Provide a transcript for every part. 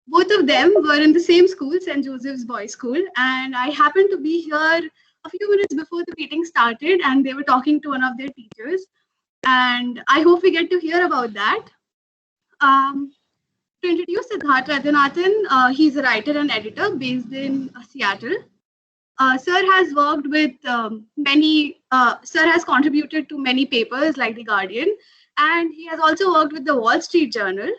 both of them were in the same school, St. Joseph's Boys School, and I happened to be here a few minutes before the meeting started, and they were talking to one of their teachers, and I hope we get to hear about that. Um, to introduce Siddharth Vaidyanathan, he's a writer and editor based in Seattle. Sir has worked with Sir has contributed to many papers like The Guardian, and he has also worked with the Wall Street Journal.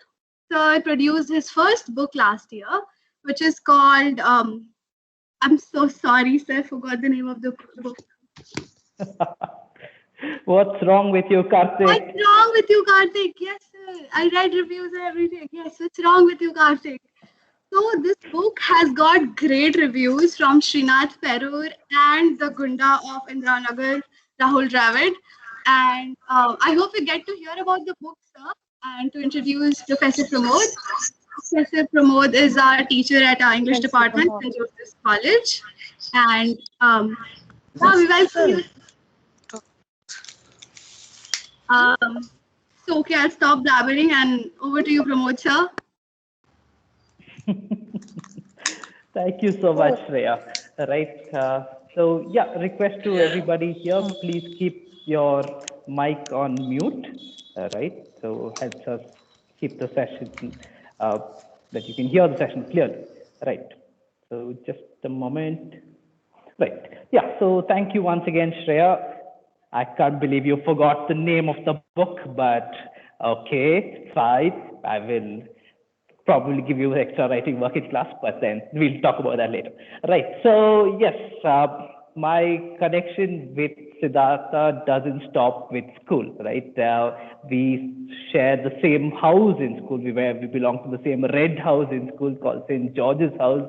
Sir produced his first book last year, which is called, I'm so sorry, sir, I forgot the name of the book. What's wrong with you, Karthik? What's wrong with you, Karthik? Yes, sir. I read reviews and everything. Yes, what's wrong with you, Karthik? So this book has got great reviews from Srinath Perur and the Gunda of Indranagar, Rahul Dravid. And I hope we get to hear about the book, sir, and to introduce Professor Pramod. Professor Pramod is our teacher at our English department at St. Joseph's College. And we welcome you. So, okay, I'll stop blabbering and over to you, Pramod, sir. Thank you so much, Shreya. Right. So yeah, request to everybody here, please keep your mic on mute. Right. So helps us keep the session that you can hear the session clearly. Right. So just a moment. Right. Yeah. So thank you once again, Shreya. I can't believe you forgot the name of the book, but okay, fine. I will probably give you extra writing work in class, but then we'll talk about that later. Right. So yes, my connection with Siddhartha doesn't stop with school. Right. We share the same house in school. We belong to the same red house in school called St. George's House.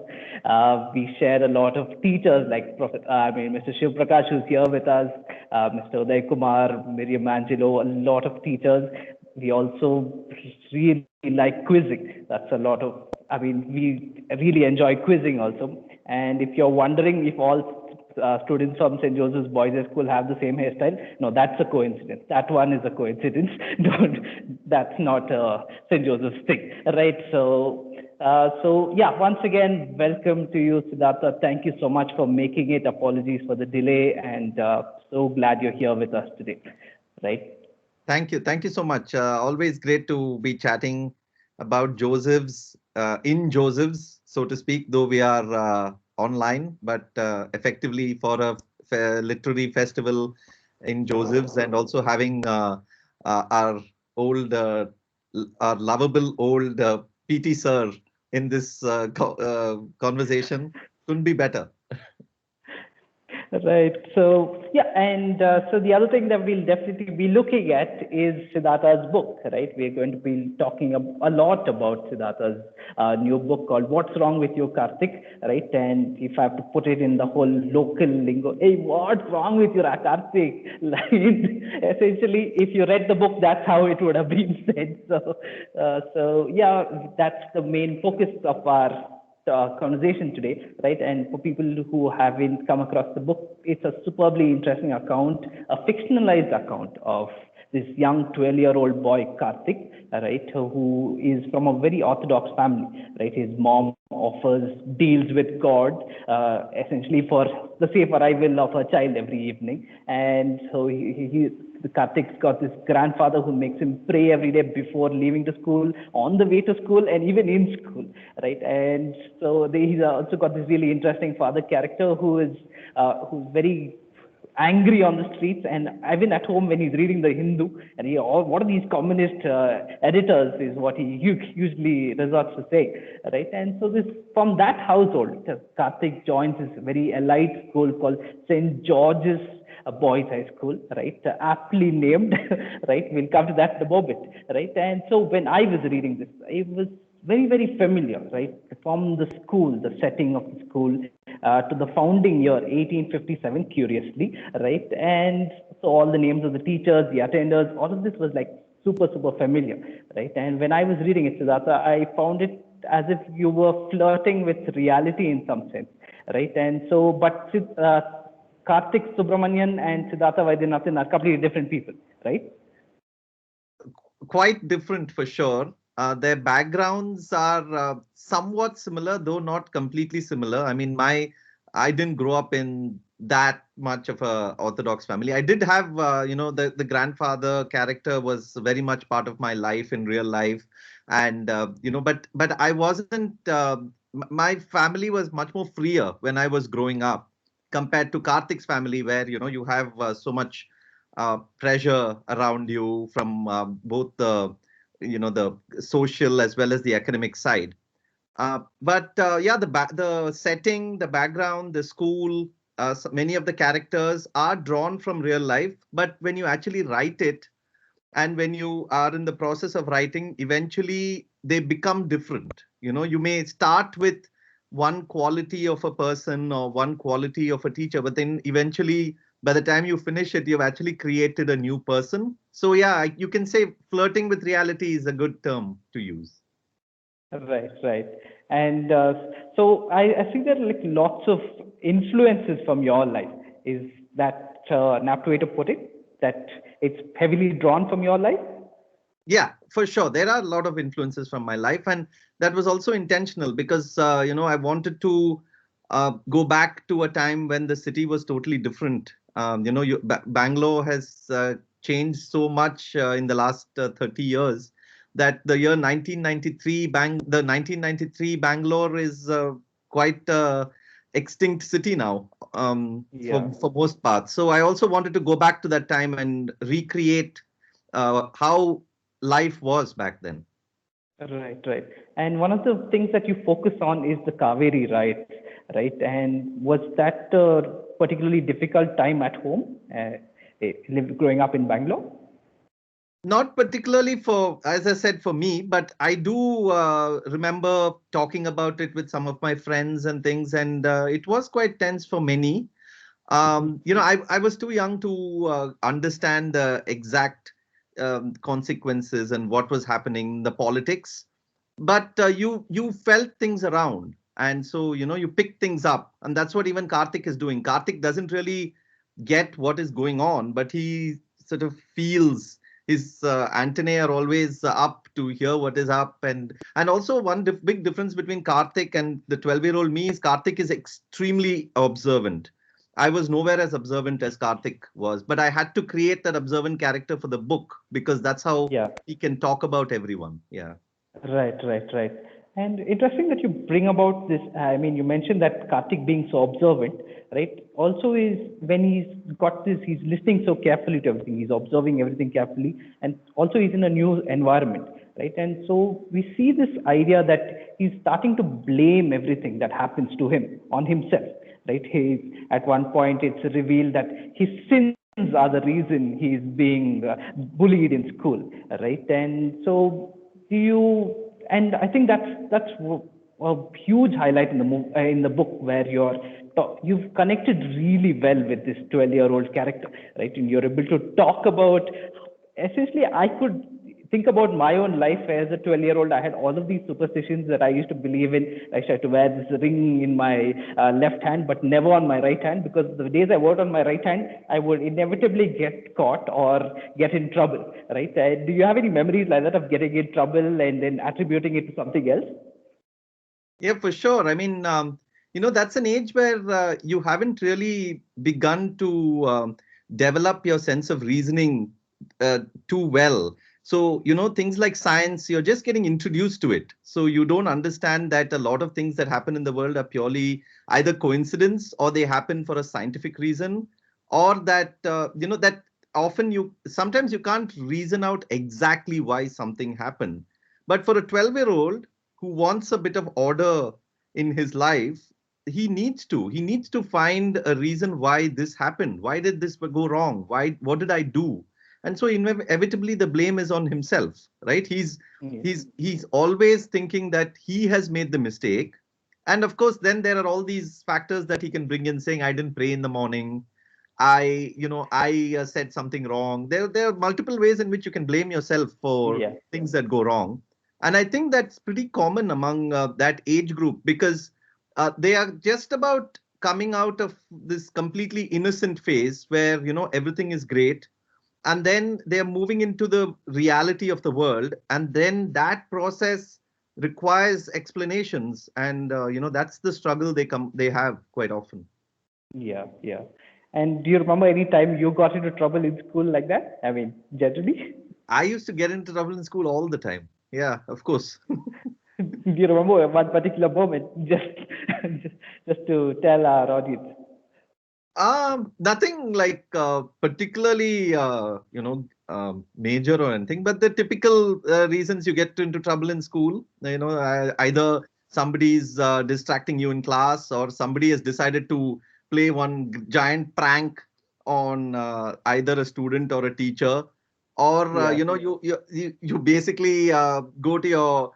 We share a lot of teachers like Mr. Shiv Prakash, who's here with us, Mr. Uday Kumar, Miriam Angelo, a lot of teachers. We also really like quizzing. That's a lot of, we really enjoy quizzing also. And if you're wondering if all students from St. Joseph's Boys School have the same hairstyle, no, that's a coincidence. That one is a coincidence. That's not a St. Joseph's thing, right? So yeah, once again, welcome to you, Siddhartha. Thank you so much for making it. Apologies for the delay, and so glad you're here with us today, right? Thank you. Thank you so much. Always great to be chatting about Joseph's, in Joseph's, so to speak, though we are online, but effectively for a literary festival in Joseph's, and also having our old, our lovable old PT sir in this conversation. Couldn't be better. Right. So yeah, and so the other thing that we'll definitely be looking at is Siddhartha's book, right? We're going to be talking a lot about Siddhartha's new book called "What's Wrong with You, Karthik?" Right? And if I have to put it in the whole local lingo, hey, what's wrong with you, Karthik? Like, essentially, if you read the book, that's how it would have been said. So yeah, that's the main focus of our conversation today, right? And for people who haven't come across the book, it's a superbly interesting account, a fictionalized account of this young 12-year-old boy, Karthik, right, who is from a very orthodox family, right? His mom offers deals with God, essentially for the safe arrival of her child every evening. And so Karthik's got this grandfather who makes him pray every day before leaving to school, on the way to school, and even in school, right? And so he's also got this really interesting father character who's very angry on the streets, and even at home when he's reading the Hindu, and what are these communist editors is what he usually resorts to say, right? And so from that household, Karthik joins this very elite school called St. George's Boys High School, right? Aptly named, right? We'll come to that in a moment, right? And so when I was reading this, it was very, very familiar, right? From the school, the setting of the school, to the founding year, 1857, curiously, right? And so all the names of the teachers, the attenders, all of this was like super, super familiar, right? And when I was reading it, Siddhartha, I found it as if you were flirting with reality in some sense, right? And so, but Karthik Subramanian and Siddhartha Vaidyanathan are completely different people, right? Quite different for sure. Their backgrounds are somewhat similar, though not completely similar. I mean, I didn't grow up in that much of a orthodox family. I did have, the grandfather character was very much part of my life in real life, and but I wasn't. My family was much more freer when I was growing up compared to Karthik's family, where you have so much pressure around you from both the social as well as the academic side. But yeah, the setting, the background, the school, many of the characters are drawn from real life. But when you actually write it, and when you are in the process of writing, eventually they become different. You may start with one quality of a person or one quality of a teacher, but then eventually by the time you finish it, you've actually created a new person. So yeah, you can say flirting with reality is a good term to use. Right, right. And so I think there are like lots of influences from your life. Is that an apt way to put it? That it's heavily drawn from your life? Yeah, for sure. There are a lot of influences from my life, and that was also intentional because I wanted to go back to a time when the city was totally different. Bangalore has changed so much in the last 30 years that the year 1993, the 1993 Bangalore is quite extinct city now, Yeah. for most parts. So I also wanted to go back to that time and recreate how life was back then. Right, right. And one of the things that you focus on is the Kaveri riots, right? And was that a particularly difficult time at home, growing up in Bangalore? Not particularly for, as I said, for me, but I do remember talking about it with some of my friends and things, and it was quite tense for many. I was too young to understand the exact consequences and what was happening, the politics. But you felt things around, and so you pick things up, and that's what even Karthik is doing. Karthik doesn't really get what is going on, but he sort of feels his antennae are always up to hear what is up. And also one big difference between Karthik and the 12-year-old me is Karthik is extremely observant. I was nowhere as observant as Karthik was, but I had to create that observant character for the book because that's how Yeah. he can talk about everyone. Yeah. Right, right, right. And interesting that you bring about this. I mean, you mentioned that Karthik being so observant, right? Also, is when he's got this, he's listening so carefully to everything. He's observing everything carefully, and also he's in a new environment, right? And so we see this idea that he's starting to blame everything that happens to him on himself, right? He, at one point, it's revealed that his sins are the reason he's being bullied in school, right? And so do you, and I think a huge highlight in in the book where you've connected really well with this 12-year-old character, right? And you're able to talk about, essentially I could think about my own life as a 12-year-old. I had all of these superstitions that I used to believe in. I had to wear this ring in my left hand, but never on my right hand, because the days I wore it on my right hand, I would inevitably get caught or get in trouble, right? Do you have any memories like that of getting in trouble and then attributing it to something else? Yeah, for sure. I mean, that's an age where you haven't really begun to develop your sense of reasoning uh, too well. So, things like science, you're just getting introduced to it. So you don't understand that a lot of things that happen in the world are purely either coincidence or they happen for a scientific reason, or that often sometimes you can't reason out exactly why something happened. But for a 12-year-old, who wants a bit of order in his life, he needs to find a reason why this happened. Why did this go wrong? What did I do? And so inevitably the blame is on himself, right? he's Yeah. he's he's always thinking that he has made the mistake. And of course then there are all these factors that he can bring in, saying I didn't pray in the morning, I said something wrong. There are multiple ways in which you can blame yourself for Yeah. things that go wrong. And I think that's pretty common among that age group because they are just about coming out of this completely innocent phase where everything is great. and then they're moving into the reality of the world, and then that process requires explanations, and that's the struggle they have quite often. Yeah, yeah. And do you remember any time you got into trouble in school like that? I mean, generally. I used to get into trouble in school all the time. Yeah, of course. Do you remember one particular moment? Just, just to tell our audience. Nothing like particularly, major or anything, but the typical reasons you get into trouble in school, either somebody's distracting you in class, or somebody has decided to play one giant prank on either a student or a teacher, or Yeah. you basically go to your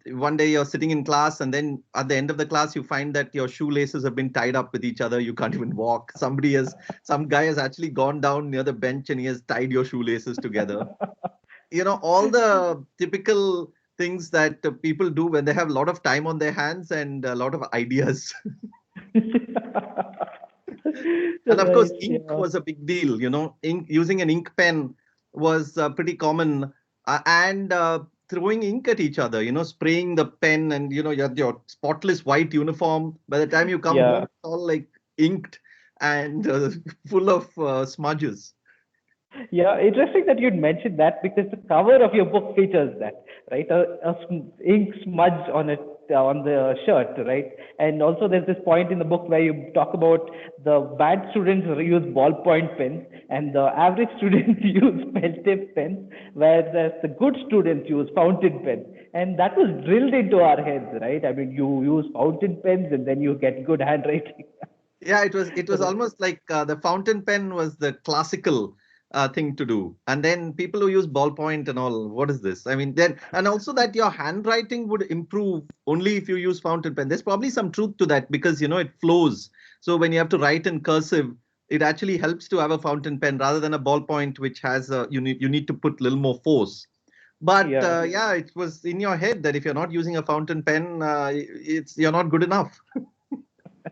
one day you're sitting in class, and then at the end of the class you find that your shoelaces have been tied up with each other, you can't even walk. Some guy has actually gone down near the bench and he has tied your shoelaces together. All the typical things that people do when they have a lot of time on their hands and a lot of ideas. And of course, Right. ink Yeah. was a big deal. Using an ink pen was pretty common, and throwing ink at each other. Spraying the pen, and your spotless white uniform. By the time you come home, Yeah. it's all like inked and full of smudges. Yeah, interesting that you'd mentioned that because the cover of your book features that, right? Ink smudge on it on the shirt, right? And also there's this point in the book where you talk about the bad students use ballpoint pens and the average students use pen tip pens, whereas the good students use fountain pens. And that was drilled into our heads, right? I mean, you use fountain pens and then you get good handwriting. Yeah, it was almost like the fountain pen was the classical thing to do, and then people who use ballpoint and all, what is this? I mean, then, and also that your handwriting would improve only if you use fountain pen. There's probably some truth to that, because it flows. So when you have to write in cursive, it actually helps to have a fountain pen rather than a ballpoint, which has you need to put a little more force. But Yeah. yeah, it was in your head that if you're not using a fountain pen, you're not good enough.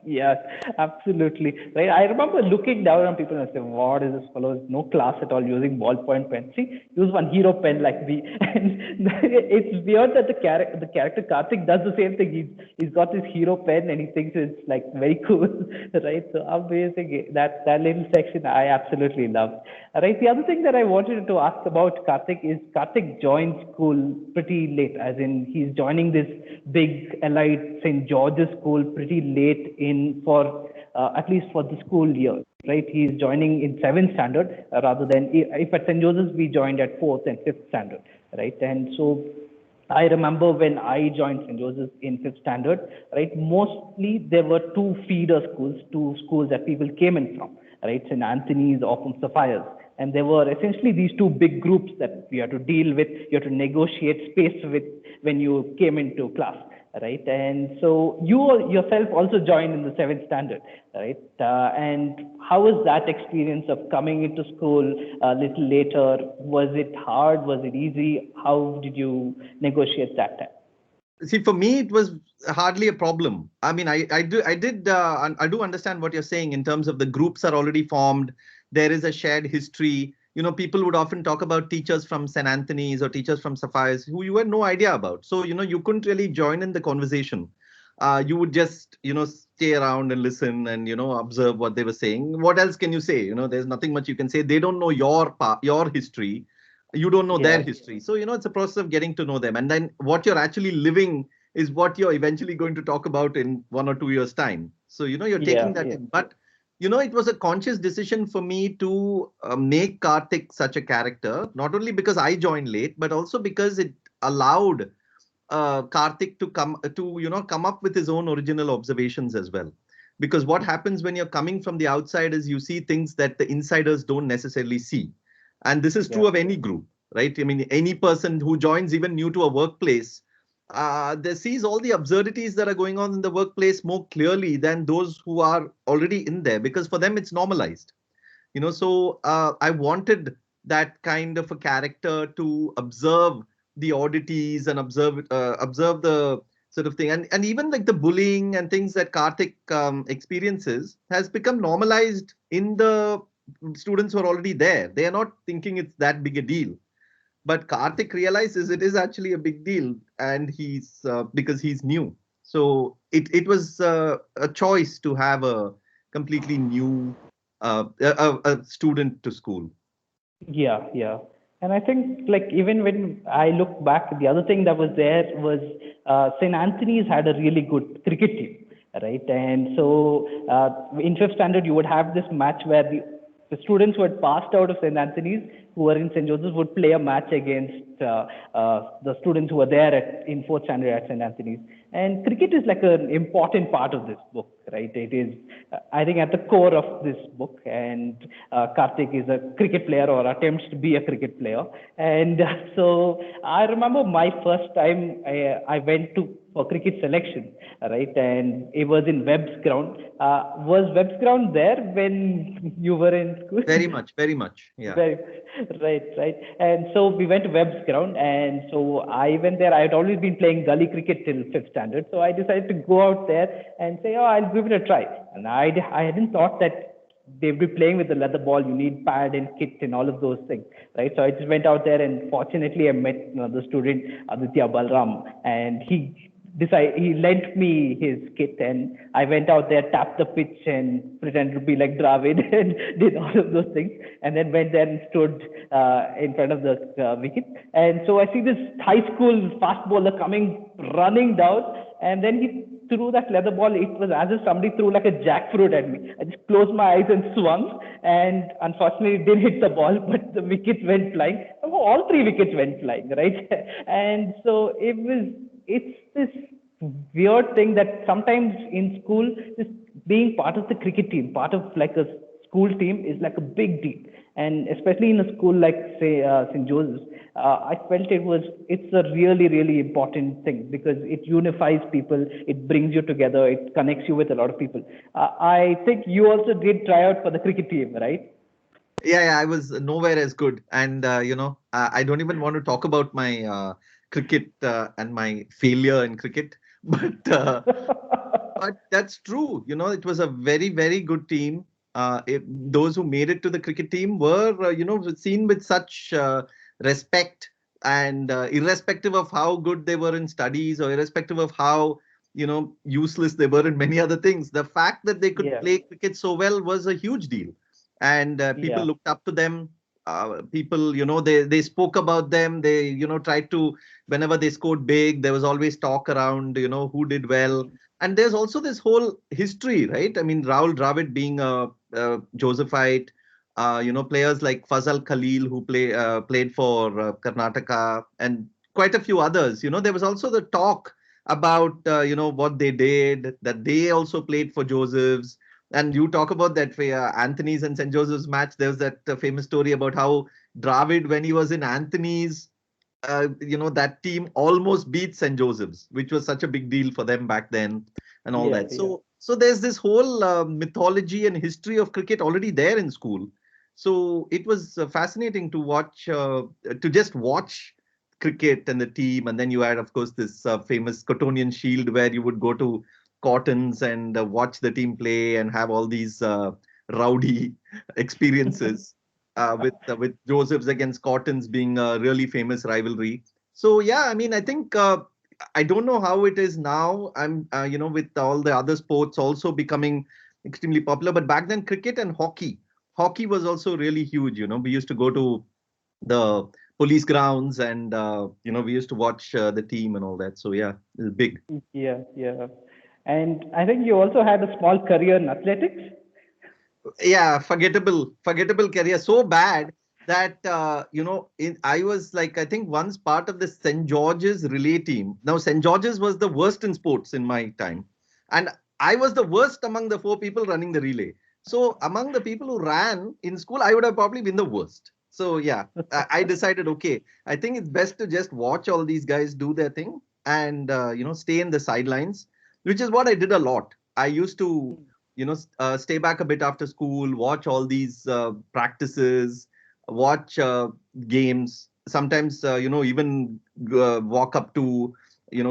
Yes, absolutely. Right. I remember looking down on people and saying, "What is this fellow? No class at all using ballpoint pen. See, use one hero pen like me." And it's weird that the character Karthik does the same thing. He's got this hero pen and he thinks it's like very cool, right? So amazing. That little section I absolutely love. Right. The other thing that I wanted to ask about Karthik is Karthik joined school pretty late, as in he's joining this big elite St. George's school pretty late in for at least for the school year, right? He's joining in seventh standard rather than if at St. Joseph's we joined at fourth and fifth standard, right? And so I remember when I joined St. Joseph's in fifth standard, right? Mostly there were two schools that people came in from, right? St. Anthony's or from Sapphires. And there were essentially these two big groups that you had to deal with, you had to negotiate space with when you came into class, right? And so you yourself also joined in the seventh standard, right? And how was that experience of coming into school a little later? Was it hard? Was it easy? How did you negotiate that time? See, for me, it was hardly a problem. I mean, I do understand what you're saying in terms of the groups are already formed. There is a shared history. People would often talk about teachers from St. Anthony's or teachers from Sapphires who you had no idea about. So, you couldn't really join in the conversation. You would just, stay around and listen and, observe what they were saying. What else can you say? There's nothing much you can say. They don't know your history. You don't know their Yeah, history. So, it's a process of getting to know them. And then what you're actually living is what you're eventually going to talk about in 1 or 2 years' time. So, you're taking yeah, that yeah, in. But, it was a conscious decision for me to make Karthik such a character, not only because I joined late, but also because it allowed Karthik to come up with his own original observations as well. Because what happens when you're coming from the outside is you see things that the insiders don't necessarily see. And this is yeah, true of any group, right? I mean, any person who joins even new to a workplace, they sees all the absurdities that are going on in the workplace more clearly than those who are already in there, because for them it's normalized. So I wanted that kind of a character to observe the oddities and observe the sort of thing, and even like the bullying and things that Karthik experiences has become normalized in the students who are already there. They are not thinking it's that big a deal. But Karthik realizes it is actually a big deal, and he's because he's new. So it was a choice to have a completely new a student to school. Yeah, yeah. And I think, like, even when I look back, the other thing that was there was St. Anthony's had a really good cricket team, right? And so in fifth standard, you would have this match where the students who had passed out of St. Anthony's, who were in St. Joseph's, would play a match against the students who were there in fourth standard at St. Anthony's. And cricket is like an important part of this book, right? It is, I think, at the core of this book. And Karthik is a cricket player or attempts to be a cricket player. And so I remember my first time I went to for cricket selection, right? And it was in Webb's ground. Was Webb's ground there when you were in school? Very much, very much. Yeah. Very, right, right. And so we went to Webb's ground, and so I went there. I had always been playing gully cricket till fifth standard, so I decided to go out there and say, "Oh, I'll give it a try." And I hadn't thought that they'd be playing with the leather ball. You need pad and kit and all of those things, right? So I just went out there, and fortunately, I met the student Aditya Balram, and he lent me his kit, and I went out there, tapped the pitch, and pretended to be like Dravid and did all of those things, and then went there and stood in front of the wicket. And so I see this high school fast bowler coming running down, and then he threw that leather ball. It was as if somebody threw like a jackfruit at me. I just closed my eyes and swung, and unfortunately it didn't hit the ball, but the wickets went flying. All three wickets went flying, right? And so it's this weird thing that sometimes in school, this being part of the cricket team, part of like a school team is like a big deal. And especially in a school like, say, St. Joseph's, I felt it's a really, really important thing because it unifies people, it brings you together, it connects you with a lot of people. I think you also did try out for the cricket team, right? Yeah, I was nowhere as good, and I don't even want to talk about my cricket and my failure in cricket, but but that's true. It was a very, very good team. Those who made it to the cricket team were, seen with such respect, and irrespective of how good they were in studies or irrespective of how useless they were in many other things, the fact that they could Yeah, play cricket so well was a huge deal, and people yeah, looked up to them. People, they spoke about them. They, tried to, whenever they scored big, there was always talk around, who did well. And there's also this whole history, right? I mean, Rahul Dravid being a Josephite, players like Fazal Khalil who played for Karnataka, and quite a few others. There was also the talk about what they did, that they also played for Josephs. And you talk about that Anthony's and St. Joseph's match. There's that famous story about how Dravid, when he was in Anthony's, that team almost beat St. Joseph's, which was such a big deal for them back then, and all yeah, that. yeah. So there's this whole mythology and history of cricket already there in school. So it was fascinating to watch, to just watch cricket and the team. And then you had, of course, this famous Cottonian Shield where you would go to Cottons and watch the team play and have all these rowdy experiences with Josephs against Cottons being a really famous rivalry. So yeah, I mean, I think I don't know how it is now. I'm with all the other sports also becoming extremely popular, but back then cricket and hockey was also really huge. We used to go to the police grounds, and we used to watch the team and all that. So yeah, it's big. Yeah, yeah. And I think you also had a small career in athletics. Yeah, forgettable career, so bad that I was like, I think once part of the St. George's relay team. Now St. George's was the worst in sports in my time, and I was the worst among the four people running the relay. So among the people who ran in school, I would have probably been the worst. So yeah, I decided, okay, I think it's best to just watch all these guys do their thing and stay in the sidelines, which is what I did a lot. I used to stay back a bit after school, watch all these practices, watch games. Sometimes, even walk up to,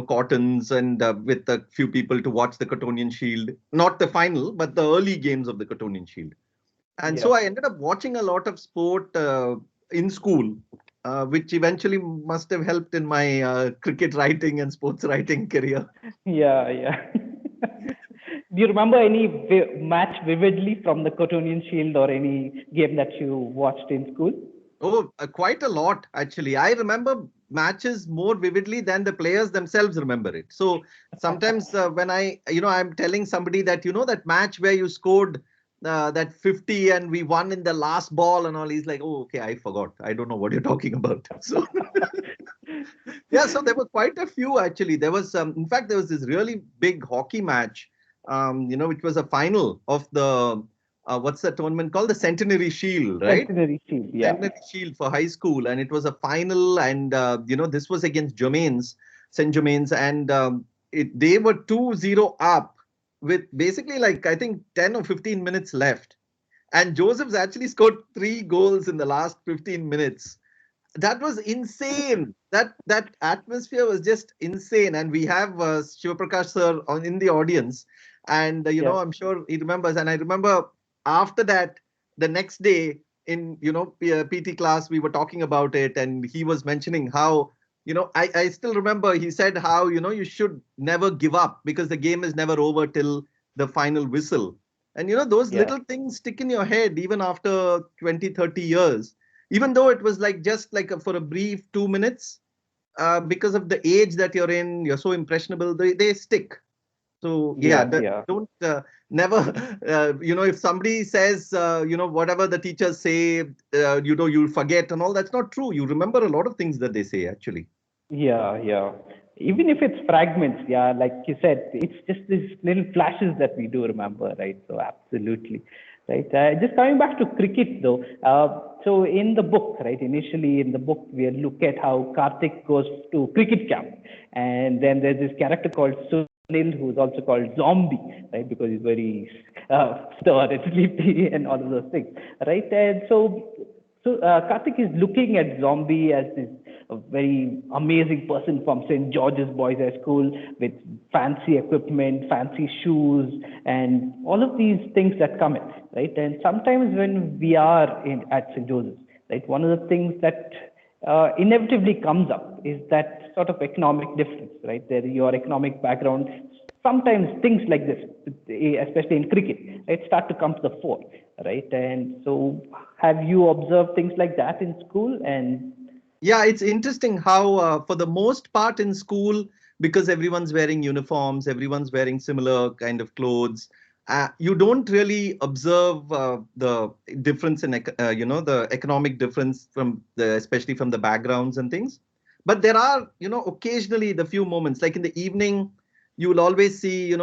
Cottons and with a few people to watch the Cottonian Shield. Not the final, but the early games of the Cottonian Shield. And so I ended up watching a lot of sport in school, which eventually must have helped in my cricket writing and sports writing career. Yeah. Do you remember any match vividly from the Cottonian Shield or any game that you watched in school? Oh, quite a lot, actually. I remember matches more vividly than the players themselves remember it. So sometimes when I'm telling somebody that, that match where you scored that 50 and we won in the last ball and all, he's like, oh, okay, I forgot. I don't know what you're talking about. So, yeah, so there were quite a few, actually. There was, in fact, there was this really big hockey match, which was a final of the, what's the tournament called? The Centenary Shield, right? Centenary Shield, yeah. Centenary Shield for high school, and it was a final, and this was against Germains, Saint Germains, and they were 2-0 up with basically like I think 10 or 15 minutes left, and Josephs actually scored 3 goals in the last 15 minutes. That was insane. That atmosphere was just insane, and we have Shivaprakash sir in the audience, and I'm sure he remembers. And I remember after that, the next day in PT class, we were talking about it, and he was mentioning how I still remember he said how you should never give up because the game is never over till the final whistle. And those little things stick in your head even after 20-30 years, even though it was like just like for a brief 2 minutes, because of the age that you're in, you're so impressionable, they stick. So don't never, if somebody says, whatever the teachers say, you forget and all, that's not true. You remember a lot of things that they say, actually. Yeah. Even if it's fragments, like you said, it's just these little flashes that we do remember, right? So absolutely. Right. Just coming back to cricket, though. So in the book, right, initially in the book, we look at how Karthik goes to cricket camp. And then there's this character called Sunil, who's also called Zombie, right, because he's very stern and sleepy and all of those things, right? And so Karthik is looking at Zombie as this very amazing person from St. George's Boys High School with fancy equipment, fancy shoes, and all of these things that come in, right? And sometimes when we are at St. Joseph's, right, one of the things that inevitably comes up is that sort of economic difference, right? Your economic background, sometimes things like this, especially in cricket, right, start to come to the fore, right? And so have you observed things like that in school? And yeah, it's interesting how for the most part in school, because everyone's wearing uniforms, everyone's wearing similar kind of clothes, you don't really observe the difference in the economic difference especially from the backgrounds and things. But there are occasionally the few moments, like in the evening, you will always see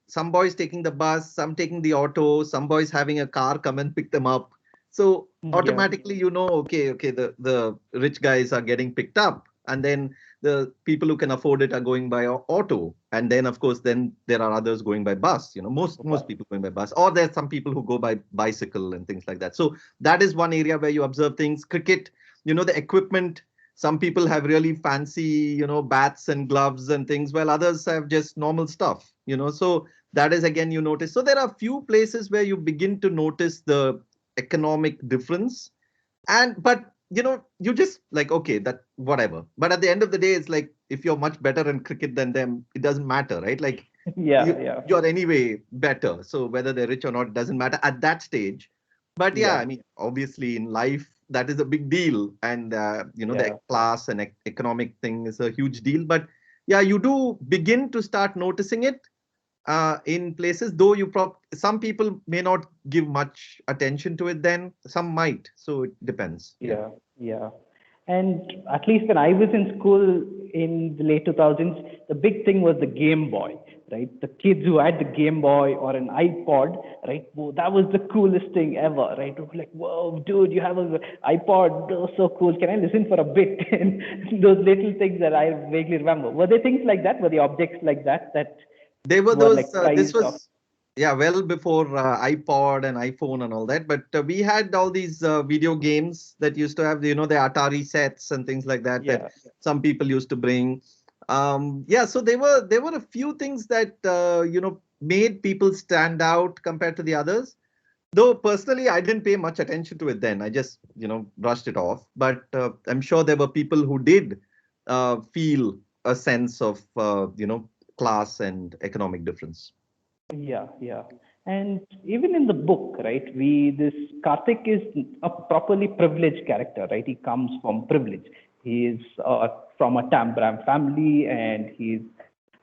some boys taking the bus, some taking the auto, some boys having a car come and pick them up. So automatically, okay, the rich guys are getting picked up, and then the people who can afford it are going by auto, and then of course, then there are others going by bus. Most people going by bus, or there's some people who go by bicycle and things like that. So that is one area where you observe things. Cricket, the equipment. Some people have really fancy, bats and gloves and things, while others have just normal stuff. So that is again you notice. So there are few places where you begin to notice the economic difference, but you just like, okay, that whatever. But at the end of the day, it's like if you're much better in cricket than them, it doesn't matter, right? Like you're anyway better. So whether they're rich or not doesn't matter at that stage. But I mean, obviously in life that is a big deal, and the class and economic thing is a huge deal. But you do begin to start noticing it in places, though some people may not give much attention to it, then some might. So it depends. Yeah. And at least when I was in school in the late 2000s, the big thing was the Game Boy, right? The kids who had the Game Boy or an iPod, right? Whoa, that was the coolest thing ever, right? Like, whoa, dude, you have an iPod, oh, so cool. Can I listen for a bit? And those little things that I vaguely remember. Were there things like that? Were there objects like that they were those? Like This was well before iPod and iPhone and all that. But we had all these video games that used to have the Atari sets and things like that that some people used to bring. So there were a few things that made people stand out compared to the others. Though personally, I didn't pay much attention to it then. I just, brushed it off. But I'm sure there were people who did feel a sense of, class and economic difference. Yeah, yeah. And even in the book, right, this Karthik is a properly privileged character, right? He comes from privilege. He is from a Tambram family, and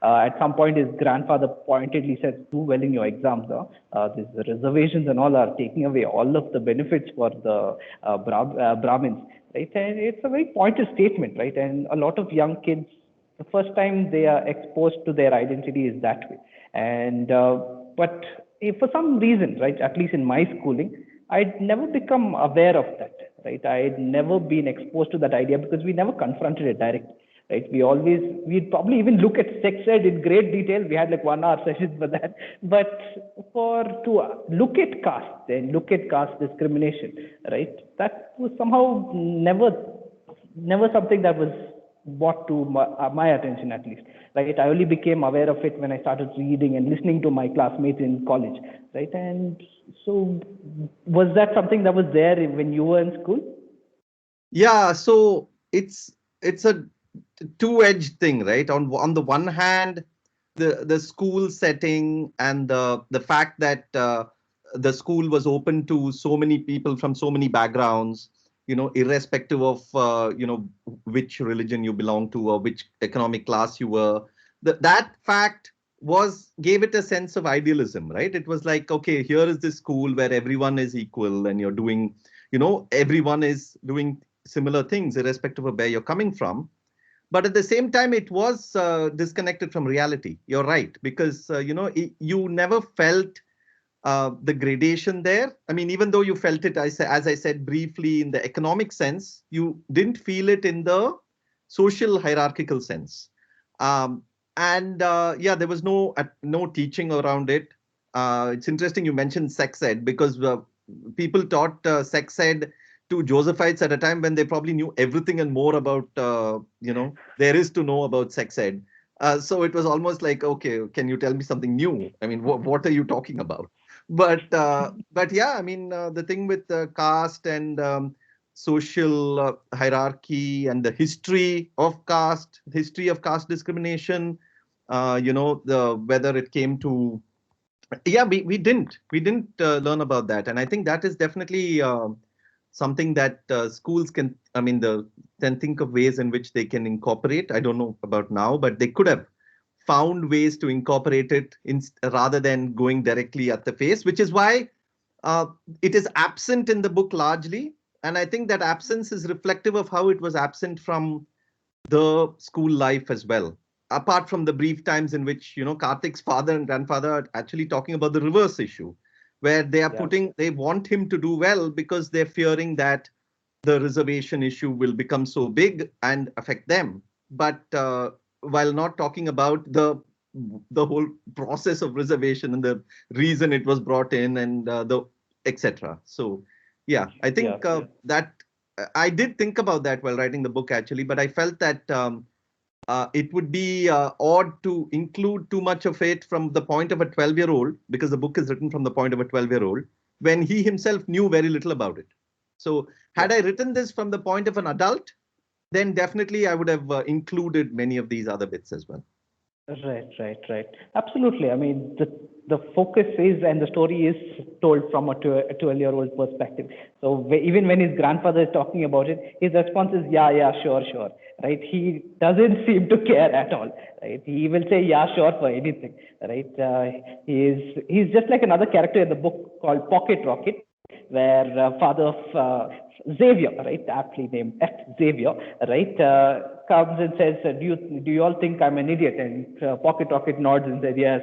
at some point his grandfather pointedly says, "Do well in your exams. These reservations and all are taking away all of the benefits for the Brahmins, right?" And it's a very pointed statement, right? And a lot of young kids, the first time they are exposed to their identity is that way. And but if for some reason, right, at least in my schooling, I'd never become aware of that, right? I'd never been exposed to that idea because we never confronted it directly, right? We'd probably even look at sex ed in great detail. We had like 1 hour sessions for that. But to look at caste and look at caste discrimination, right? That was somehow never something that was brought to my attention, at least, right? I only became aware of it when I started reading and listening to my classmates in college, right? And so was that something that was there when you were in school? Yeah, so it's a two-edged thing, right? On the one hand, the school setting and the fact that the school was open to so many people from so many backgrounds, irrespective of which religion you belong to or which economic class you were. That fact gave it a sense of idealism, right? It was like, okay, here is this school where everyone is equal and you're doing, everyone is doing similar things irrespective of where you're coming from. But at the same time, it was disconnected from reality. You're right, because you never felt the gradation there. I mean, even though you felt it, as I said briefly, in the economic sense, you didn't feel it in the social hierarchical sense. um, and yeah, there was no teaching around it. It's interesting you mentioned sex ed, because people taught sex ed to Josephites at a time when they probably knew everything and more about there is to know about sex ed. So it was almost like, okay, can you tell me something new? I mean, what are you talking about? But yeah, I mean, the thing with caste and social hierarchy and the history of caste discrimination, the whether it came to, yeah, we didn't learn about that. And I think that is definitely something that schools can, I mean, then think of ways in which they can incorporate. I don't know about now, but they could have found ways to incorporate it rather than going directly at the face, which is why uh, it is absent in the book largely. And I think that absence is reflective of how it was absent from the school life as well. Apart from the brief times in which, Karthik's father and grandfather are actually talking about the reverse issue, where Yeah. they want him to do well because they're fearing that the reservation issue will become so big and affect them. But while not talking about the whole process of reservation and the reason it was brought in and the etc. So yeah, I Yeah. think that I did think about that while writing the book actually, but I felt that it would be odd to include too much of it from the point of a 12-year-old, because the book is written from the point of a 12-year-old, when he himself knew very little about it. So, Yeah. had I written this from the point of an adult, then definitely I would have included many of these other bits as well. Right, right, right. Absolutely. I mean, the focus is, and the story is told from a 12-year-old perspective. So even when his grandfather is talking about it, his response is, yeah, yeah, sure, sure. Right? He doesn't seem to care at all. Right? He will say, yeah, sure, for anything. Right? He's just like another character in the book called Pocket Rocket, where father of Xavier, right, aptly named F. Xavier, right, comes and says, do you all think I'm an idiot? And Pocket Rocket nods and says, yes.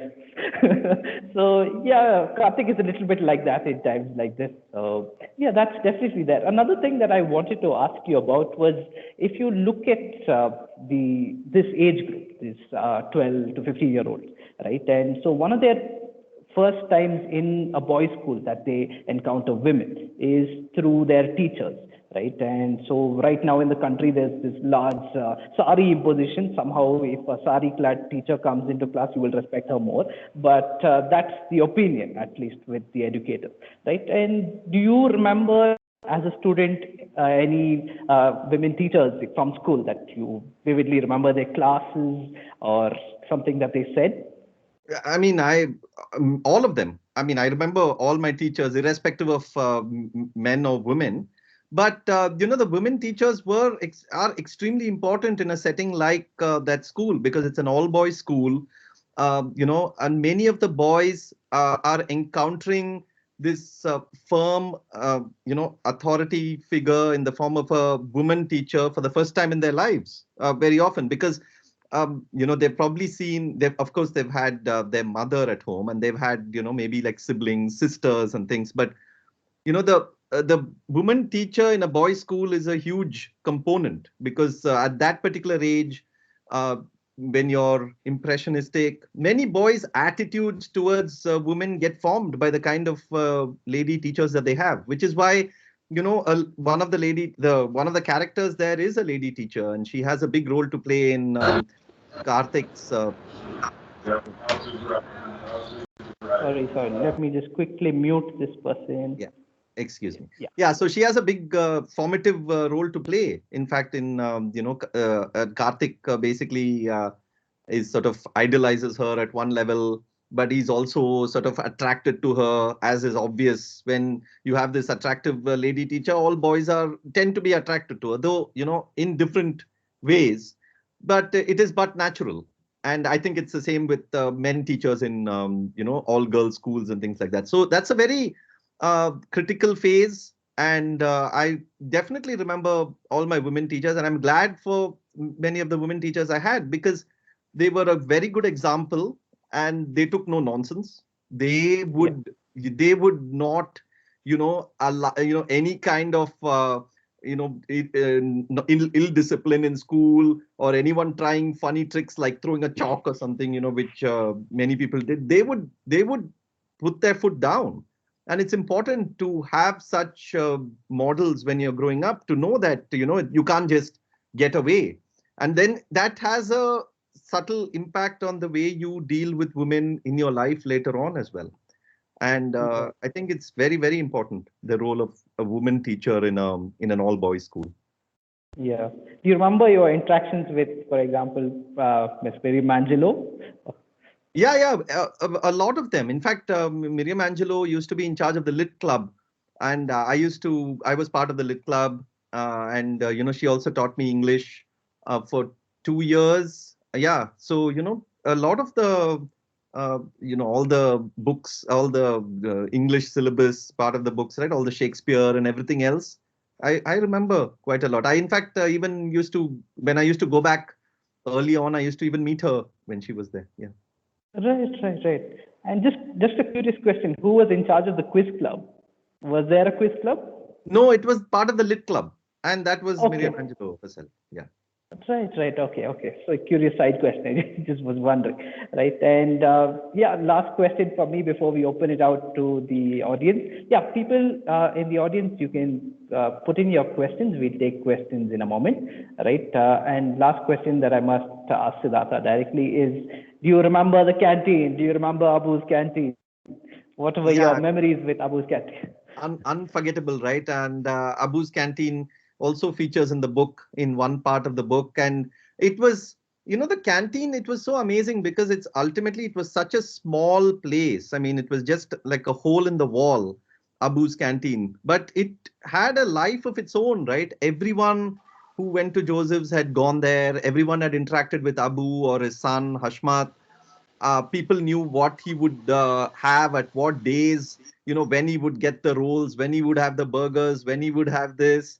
So yeah, Karthik is a little bit like that in times like this. So yeah, that's definitely there. Another thing that I wanted to ask you about was, if you look at this age group, this 12 to 15-year-olds, right, and so one of their first times in a boys' school that they encounter women is through their teachers, right? And so right now in the country, there's this large sari imposition. Somehow, if a sari-clad teacher comes into class, you will respect her more. But that's the opinion, at least with the educators, right? And do you remember as a student any women teachers from school that you vividly remember their classes or something that they said? I mean, all of them. I mean, I remember all my teachers, irrespective of men or women. But the women teachers are extremely important in a setting like that school, because it's an all-boys school. And many of the boys are encountering this firm, authority figure in the form of a woman teacher for the first time in their lives, very often, because they've probably seen, of course, they've had their mother at home, and they've had, maybe like siblings, sisters and things. But, the woman teacher in a boys' school is a huge component, because at that particular age, when you're impressionistic, many boys' attitudes towards women get formed by the kind of lady teachers that they have, which is why, one of the characters there is a lady teacher, and she has a big role to play in Karthik's. Sorry. Let me just quickly mute this person. Yeah. Excuse me. Yeah. Yeah. So she has a big formative role to play. In fact, in Karthik basically is sort of idolizes her at one level, but he's also sort of attracted to her, as is obvious when you have this attractive lady teacher. All boys tend to be attracted to her, though in different ways, but it is but natural. And I think it's the same with men teachers in all girls schools and things like that. So that's a very critical phase. And I definitely remember all my women teachers, and I'm glad for many of the women teachers I had, because they were a very good example, and they took no nonsense. They would not, allow, any kind of ill discipline in school, or anyone trying funny tricks like throwing a chalk or something, which many people did. They would put their foot down. And it's important to have such models when you're growing up, to know that you can't just get away. And then that has a subtle impact on the way you deal with women in your life later on as well. And I think it's very, very important, the role of a woman teacher in an all-boys school. Yeah. Do you remember your interactions with, for example, Miss Miriam Angelo? Yeah. A lot of them. In fact, Miriam Angelo used to be in charge of the Lit Club, and I was part of the Lit Club, and she also taught me English for 2 years. Yeah. So a lot of the all the books, all the English syllabus part of the books, right? All the Shakespeare and everything else. I remember quite a lot. I, in fact, even when I used to go back early on, I used to even meet her when she was there. Yeah. Right. And just a curious question: who was in charge of the quiz club? Was there a quiz club? No, it was part of the Lit Club, and that was Okay. Miriam Angelo herself. Yeah. Right. Okay. So a curious side question. I just was wondering, right? And last question for me before we open it out to the audience. Yeah, people in the audience, you can put in your questions. We'll take questions in a moment, right? And last question that I must ask Siddhartha directly is: do you remember the canteen? Do you remember Abu's canteen? What were your memories with Abu's canteen? Unforgettable, right? And Abu's canteen also features in the book, in one part of the book. And it was, the canteen, it was so amazing, because it was such a small place. I mean, it was just like a hole in the wall, Abu's canteen, but it had a life of its own, right? Everyone who went to Joseph's had gone there. Everyone had interacted with Abu or his son, Hashmat. People knew what he would have at what days, when he would get the rolls, when he would have the burgers, when he would have this.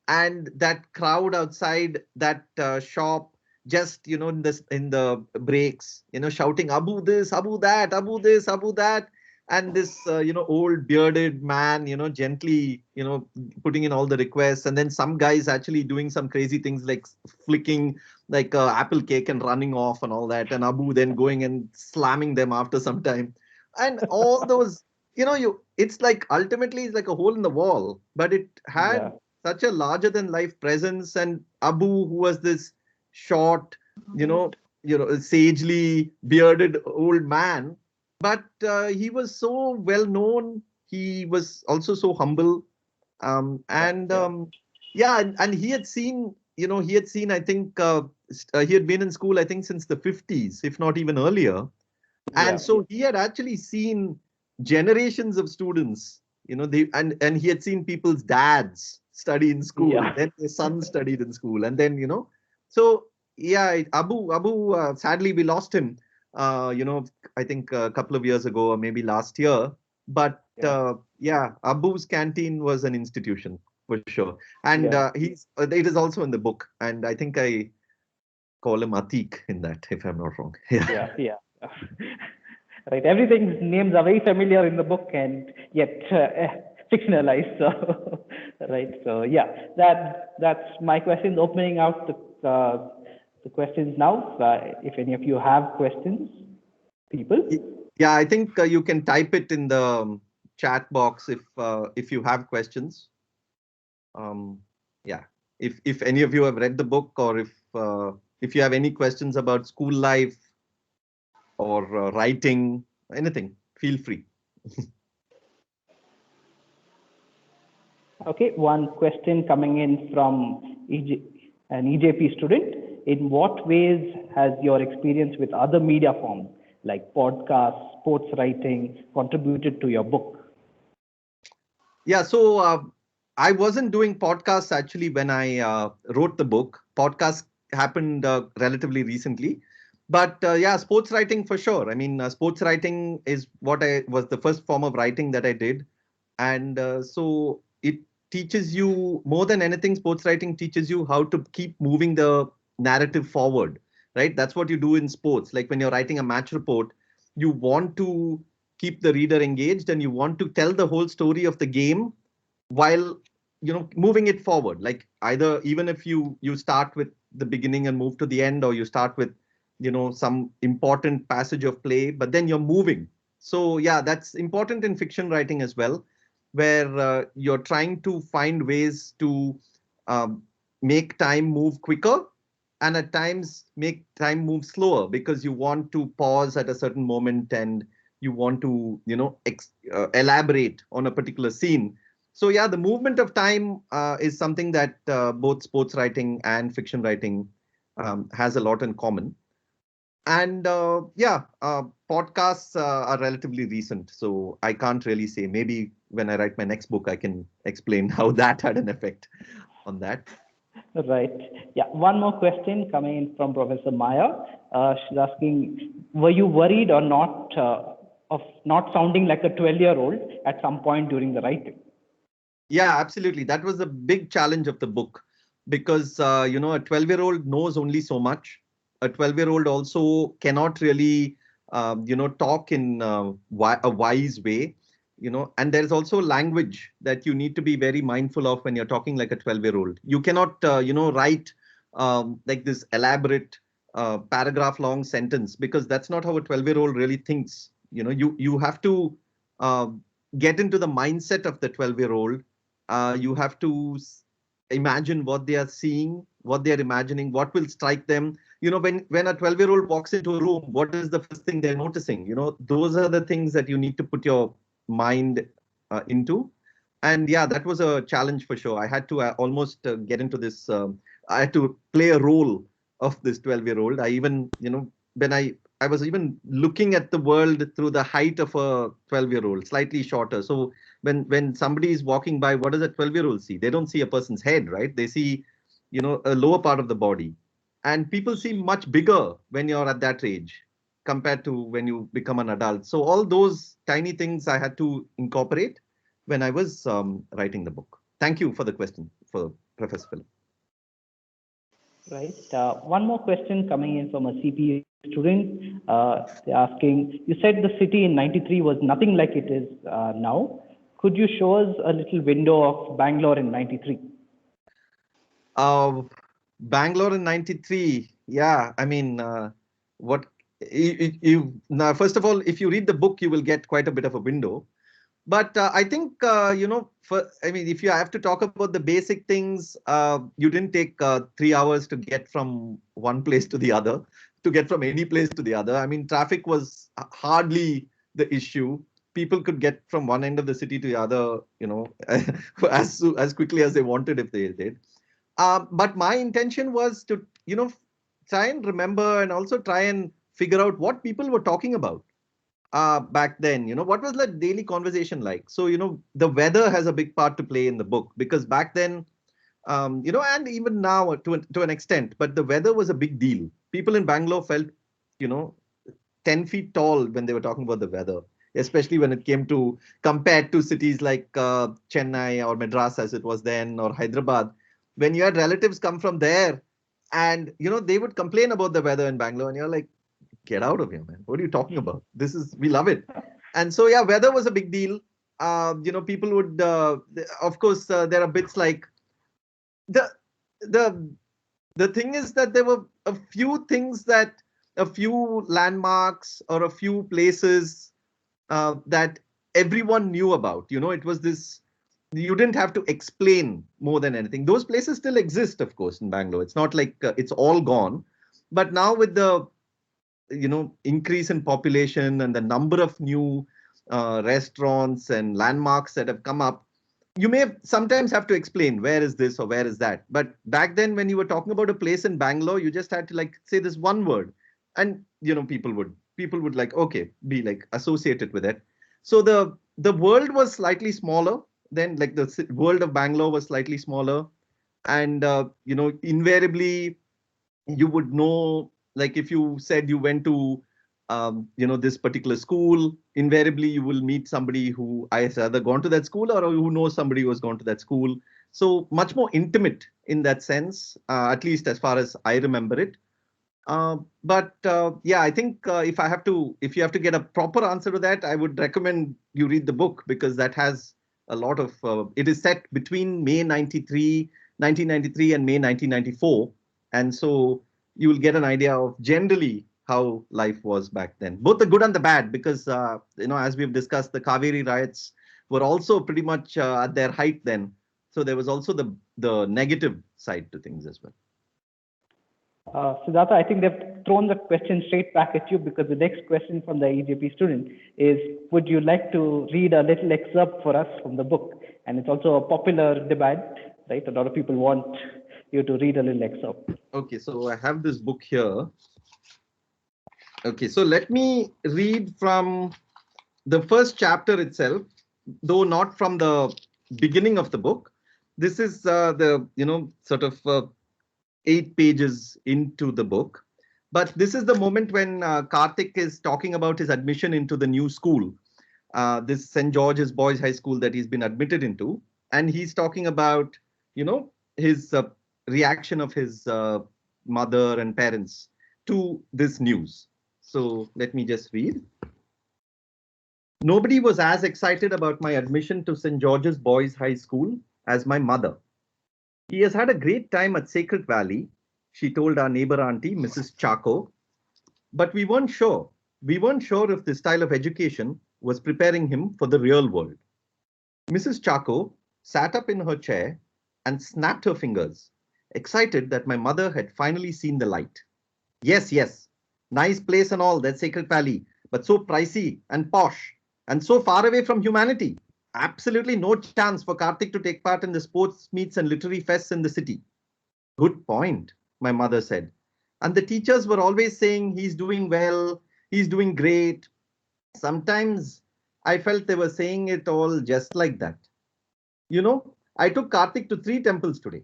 And that crowd outside that shop, just in the breaks, shouting Abu this, Abu that, Abu this, Abu that. And this old bearded man, gently putting in all the requests, and then some guys actually doing some crazy things like flicking like apple cake and running off and all that, and Abu then going and slamming them after some time. And all those, it's like ultimately it's like a hole in the wall, but it had such a larger than life presence, and Abu, who was this short, you know, sagely bearded old man, but he was so well known. He was also so humble, and yeah, and he had seen, I think he had been in school, I think, since the 50s, if not even earlier. And so he had actually seen generations of students, and he had seen people's dads study in school, then their sons studied in school, and then, so yeah, Abu, sadly we lost him, I think a couple of years ago or maybe last year. But yeah, Abu's canteen was an institution for sure. And it is also in the book. And I think I call him Atik in that, if I'm not wrong. Yeah. Right. Everything's names are very familiar in the book and yet fictionalized. So, right. So yeah, that's my questions. Opening out the questions now. If any of you have questions, people. Yeah, I think you can type it in the chat box if you have questions. Yeah, if any of you have read the book, or if you have any questions about school life or writing, anything, feel free. Okay, one question coming in from an EJP student. In what ways has your experience with other media forms like podcasts, sports writing contributed to your book? Yeah, so I wasn't doing podcasts actually when I wrote the book. Podcasts happened relatively recently. But yeah, sports writing for sure. I mean, sports writing is what was the first form of writing that I did. And so it teaches you more than anything. Sports writing teaches you how to keep moving the narrative forward, right? That's what you do in sports. Like when you're writing a match report, you want to keep the reader engaged and you want to tell the whole story of the game while moving it forward. Like either, even if you start with the beginning and move to the end, or you start with some important passage of play, but then you're moving. So yeah, that's important in fiction writing as well, where you're trying to find ways to um, make time move quicker, and at times make time move slower, because you want to pause at a certain moment and you want to elaborate on a particular scene. So yeah, the movement of time is something that both sports writing and fiction writing has a lot in common. And podcasts are relatively recent, so I can't really say. Maybe when I write my next book, I can explain how that had an effect on that. Right. Yeah. One more question coming in from Professor Maya. She's asking, were you worried or not of not sounding like a 12-year-old at some point during the writing? Yeah, absolutely. That was a big challenge of the book, because a 12-year-old knows only so much. A 12-year-old also cannot really talk in a wise way. And there's also language that you need to be very mindful of when you're talking like a 12-year-old. You cannot write like this elaborate paragraph long sentence, because that's not how a 12-year-old really thinks. You have to get into the mindset of the 12-year-old. You have to imagine what they are seeing, what they are imagining, what will strike them. When a 12-year-old walks into a room, what is the first thing they're noticing? Those are the things that you need to put your mind into. And yeah, that was a challenge for sure. I had to almost get into this. I had to play a role of this 12-year-old. I even, when I was even looking at the world through the height of a 12-year-old, slightly shorter. So when somebody is walking by, what does a 12-year-old see? They don't see a person's head, right? They see, a lower part of the body. And people seem much bigger when you're at that age compared to when you become an adult. So all those tiny things I had to incorporate when I was writing the book. Thank you for the question, for Professor Philip. Right. One more question coming in from a CPA student. They're asking, you said the city in 93 was nothing like it is now. Could you show us a little window of Bangalore in 93? Bangalore in 93. Yeah, I mean, what now, first of all, if you read the book, you will get quite a bit of a window. But I think, I mean, if you have to talk about the basic things, you didn't take 3 hours to get from one place to the other, to get from any place to the other. I mean, traffic was hardly the issue. People could get from one end of the city to the other, as quickly as they wanted if they did. But my intention was to, try and remember and also try and figure out what people were talking about back then. What was the daily conversation like? So, the weather has a big part to play in the book, because back then, and even now to an extent, but the weather was a big deal. People in Bangalore felt, you know 10 feet tall when they were talking about the weather, especially when it came to compared to cities like Chennai or Madras as it was then, or Hyderabad. When you had relatives come from there, and they would complain about the weather in Bangalore, and you're like, get out of here, man. What are you talking about? We love it. And so, yeah, weather was a big deal. People would, of course, there are bits like the, the, the thing is that there were a few landmarks or a few places that everyone knew about. It was this, you didn't have to explain more than anything. Those places still exist, of course, in Bangalore. It's not like it's all gone. But now with the increase in population and the number of new restaurants and landmarks that have come up, you may sometimes have to explain where is this or where is that. But back then, when you were talking about a place in Bangalore, you just had to like say this one word, and people would like, okay, be like associated with it. So the world was slightly smaller then, like the world of Bangalore was slightly smaller, and invariably you would know, like if you said you went to this particular school, invariably you will meet somebody who has either gone to that school or who knows somebody who has gone to that school. So much more intimate in that sense, at least as far as I remember it. But yeah, I think if you have to get a proper answer to that, I would recommend you read the book, because that has a lot of, it is set between May 1993 and May 1994. And so you will get an idea of generally how life was back then, both the good and the bad, because, as we've discussed, the Kaveri riots were also pretty much at their height then. So there was also the negative side to things as well. Siddhartha, I think they've thrown the question straight back at you, because the next question from the EJP student is, would you like to read a little excerpt for us from the book? And it's also a popular debate, right? A lot of people want you to read a little excerpt. Okay, so I have this book here. Okay, so let me read from the first chapter itself, though not from the beginning of the book. This is the, sort of 8 pages into the book. But this is the moment when Karthik is talking about his admission into the new school, this St. George's Boys High School that he's been admitted into. And he's talking about, his reaction of his mother and parents to this news. So let me just read. Nobody was as excited about my admission to St. George's Boys High School as my mother. He has had a great time at Sacred Valley, she told our neighbor auntie, Mrs. Chaco. But we weren't sure. We weren't sure if this style of education was preparing him for the real world. Mrs. Chaco sat up in her chair and snapped her fingers, excited that my mother had finally seen the light. Yes, yes, nice place and all, that Sacred Valley, but so pricey and posh and so far away from humanity. Absolutely no chance for Karthik to take part in the sports meets and literary fests in the city. Good point, my mother said. And the teachers were always saying he's doing well, he's doing great. Sometimes I felt they were saying it all just like that. I took Karthik to 3 temples today,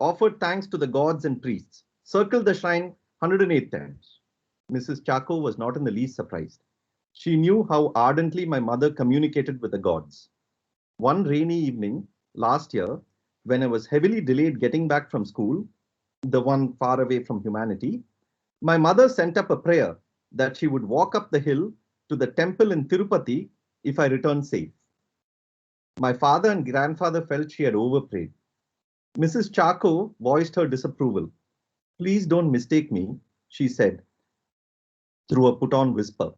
offered thanks to the gods and priests, circled the shrine 108 times. Mrs. Chaco was not in the least surprised. She knew how ardently my mother communicated with the gods. One rainy evening last year, when I was heavily delayed getting back from school, the one far away from humanity, my mother sent up a prayer that she would walk up the hill to the temple in Tirupati if I returned safe. My father and grandfather felt she had overprayed. Mrs. Chaco voiced her disapproval. Please don't mistake me, she said, through a put-on whisper.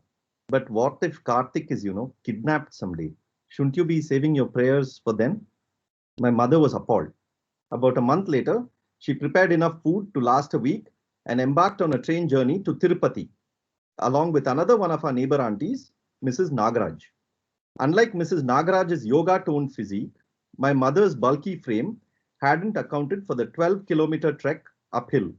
But what if Karthik is, kidnapped someday? Shouldn't you be saving your prayers for them? My mother was appalled. About a month later, she prepared enough food to last a week and embarked on a train journey to Tirupati, along with another one of our neighbor aunties, Mrs. Nagaraj. Unlike Mrs. Nagaraj's yoga-toned physique, my mother's bulky frame hadn't accounted for the 12-kilometer trek uphill.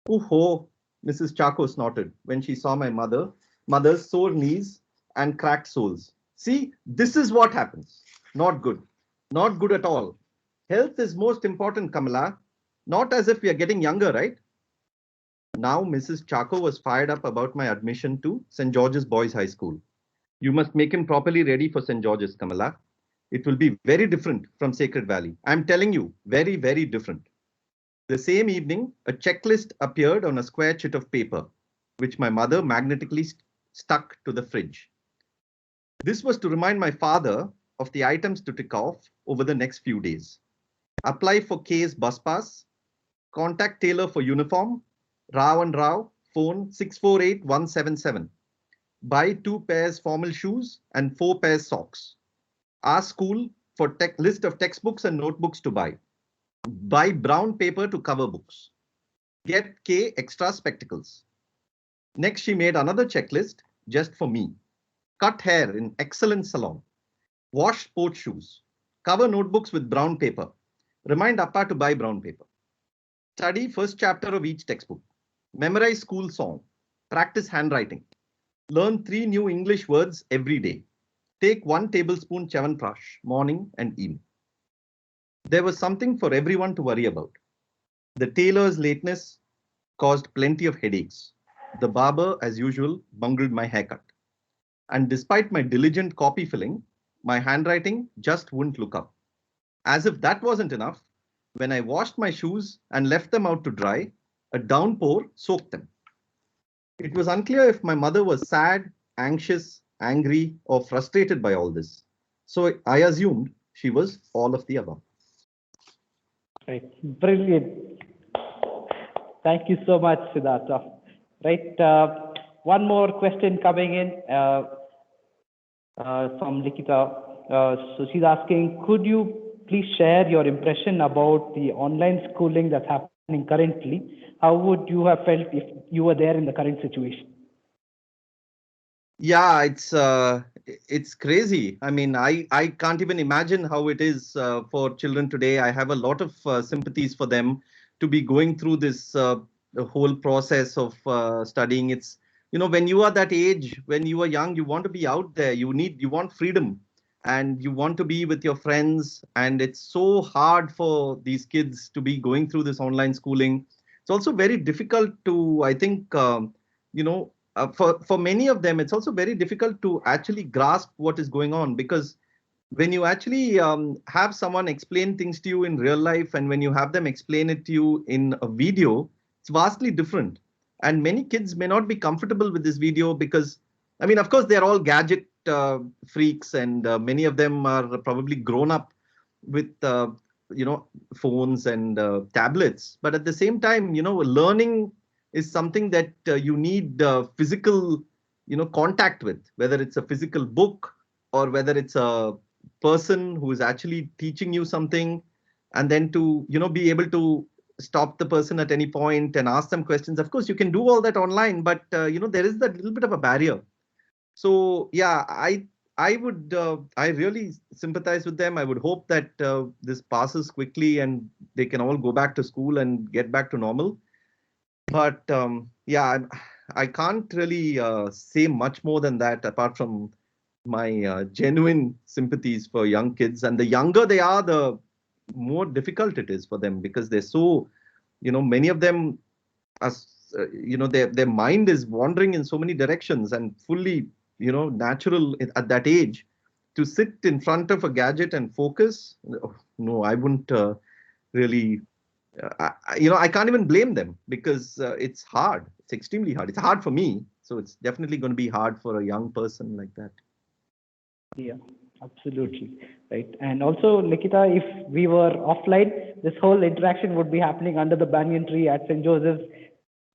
"Oh-ho," Mrs. Chaco snorted when she saw my mother's sore knees and cracked soles. "See, this is what happens. Not good. Not good at all. Health is most important, Kamala. Not as if we are getting younger, right?" Now Mrs. Chaco was fired up about my admission to St. George's Boys High School. "You must make him properly ready for St. George's, Kamala. It will be very different from Sacred Valley. I'm telling you, very, very different." The same evening, a checklist appeared on a square chit of paper, which my mother magnetically stuck to the fridge. This was to remind my father of the items to tick off over the next few days. Apply for K's bus pass, contact tailor for uniform, Rao and Rao, phone 648177. Buy 2 pairs formal shoes and 4 pairs socks. Ask school for list of textbooks and notebooks to buy. Buy brown paper to cover books. Get K extra spectacles. Next, she made another checklist just for me. Cut hair in excellent salon. Wash sports shoes. Cover notebooks with brown paper. Remind Appa to buy brown paper. Study first chapter of each textbook. Memorize school song. Practice handwriting. Learn 3 new English words every day. Take 1 tablespoon Chyawanprash morning and evening. There was something for everyone to worry about. The tailor's lateness caused plenty of headaches. The barber, as usual, bungled my haircut. And despite my diligent copy filling, my handwriting just wouldn't look up. As if that wasn't enough, when I washed my shoes and left them out to dry, a downpour soaked them. It was unclear if my mother was sad, anxious, angry, or frustrated by all this. So I assumed she was all of the above. Right, brilliant. Thank you so much, Siddhartha. Right, one more question coming in from Likita. So she's asking, could you please share your impression about the online schooling that's happening currently? How would you have felt if you were there in the current situation? Yeah, it's crazy. I mean, I can't even imagine how it is for children today. I have a lot of sympathies for them to be going through this the whole process of studying. It's, you know, when you are that age, when you are young, you want to be out there. You want freedom, and you want to be with your friends. And it's so hard for these kids to be going through this online schooling. It's also very difficult to, I think, you know. For many of them, it's also very difficult to actually grasp what is going on, because when you actually have someone explain things to you in real life, and when you have them explain it to you in a video, it's vastly different. And many kids may not be comfortable with this video because, I mean, of course, they're all gadget freaks, and many of them are probably grown up with you know, phones and tablets. But at the same time, you know, learning is something that you need physical, you know, contact with, whether it's a physical book or whether it's a person who is actually teaching you something, and then to, you know, be able to stop the person at any point and ask them questions. Of course, you can do all that online, but you know, there is that little bit of a barrier. So yeah, I would I really sympathize with them. I would hope that this passes quickly and they can all go back to school and get back to normal. But yeah, I can't really say much more than that, apart from my genuine sympathies for young kids. And the younger they are, the more difficult it is for them, because they're so, you know, many of them are, you know, their mind is wandering in so many directions, and fully, you know, natural at that age to sit in front of a gadget and focus. No, I wouldn't really. You know, I can't even blame them, because it's hard. It's extremely hard. It's hard for me. So it's definitely going to be hard for a young person like that. Yeah, absolutely. Right. And also, Nikita, if we were offline, this whole interaction would be happening under the banyan tree at St. Joseph's.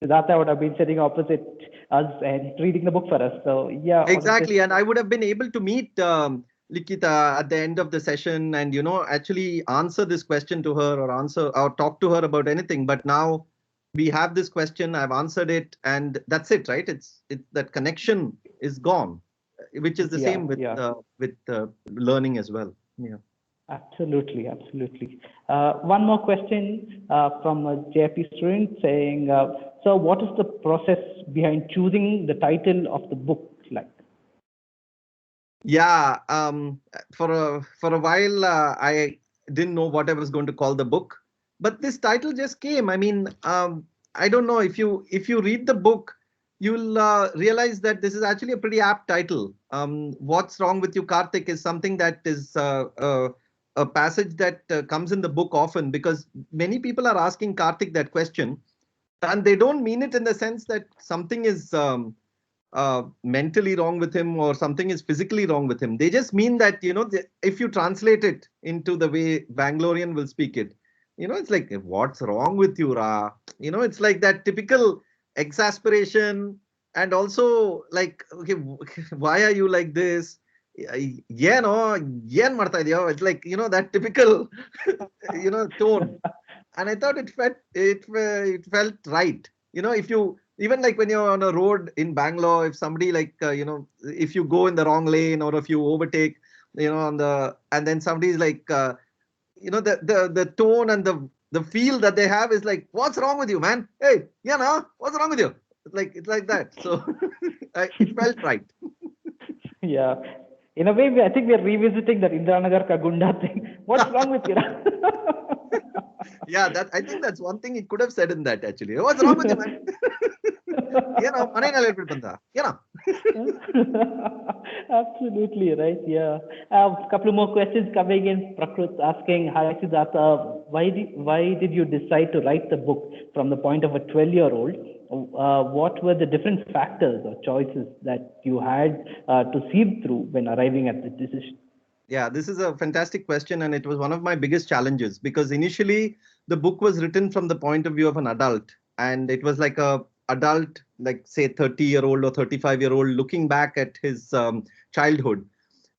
Siddhartha would have been sitting opposite us and reading the book for us. So yeah. Exactly. And I would have been able to meet Likita at the end of the session and, actually answer this question to her or talk to her about anything. But now we have this question, I've answered it, and that's it, right? That connection is gone, which is the Yeah, same with yeah. Learning as well. Yeah. Absolutely, absolutely. One more question from a JP student saying, so what is the process behind choosing the title of the book like? Yeah, for a while I didn't know what I was going to call the book, but this title just came. I mean, I don't know if you read the book, you'll realize that this is actually a pretty apt title. What's wrong with you, Karthik, is something that is a passage that comes in the book often, because many people are asking Karthik that question, and they don't mean it in the sense that something is mentally wrong with him or something is physically wrong with him. They just mean that, if you translate it into the way Bangalorean will speak it, it's like, what's wrong with you, Ra? It's like that typical exasperation, and also like, okay, why are you like this? Yeah, no, it's like, that typical, tone. And I thought it felt right. If you even like when you're on a road in Bangalore, if somebody like if you go in the wrong lane or if you overtake, and then somebody's like the tone and the feel that they have is like, what's wrong with you, man? Hey, no, what's wrong with you? It's like that. So it felt right. Yeah. In a way, I think we are revisiting that Indranagar Ka Gunda thing. What's wrong with you? Yeah, I think that's one thing he could have said in that actually. What's wrong with you, man? Absolutely right. Yeah. A couple more questions coming in. Prakrut asking, "Hi Siddhartha, why did you decide to write the book from the point of a 12-year-old? What were the different factors or choices that you had to sieve through when arriving at the decision?" Yeah, this is a fantastic question, and it was one of my biggest challenges, because initially the book was written from the point of view of an adult, and it was like a adult, like say 30-year-old or 35-year-old looking back at his childhood.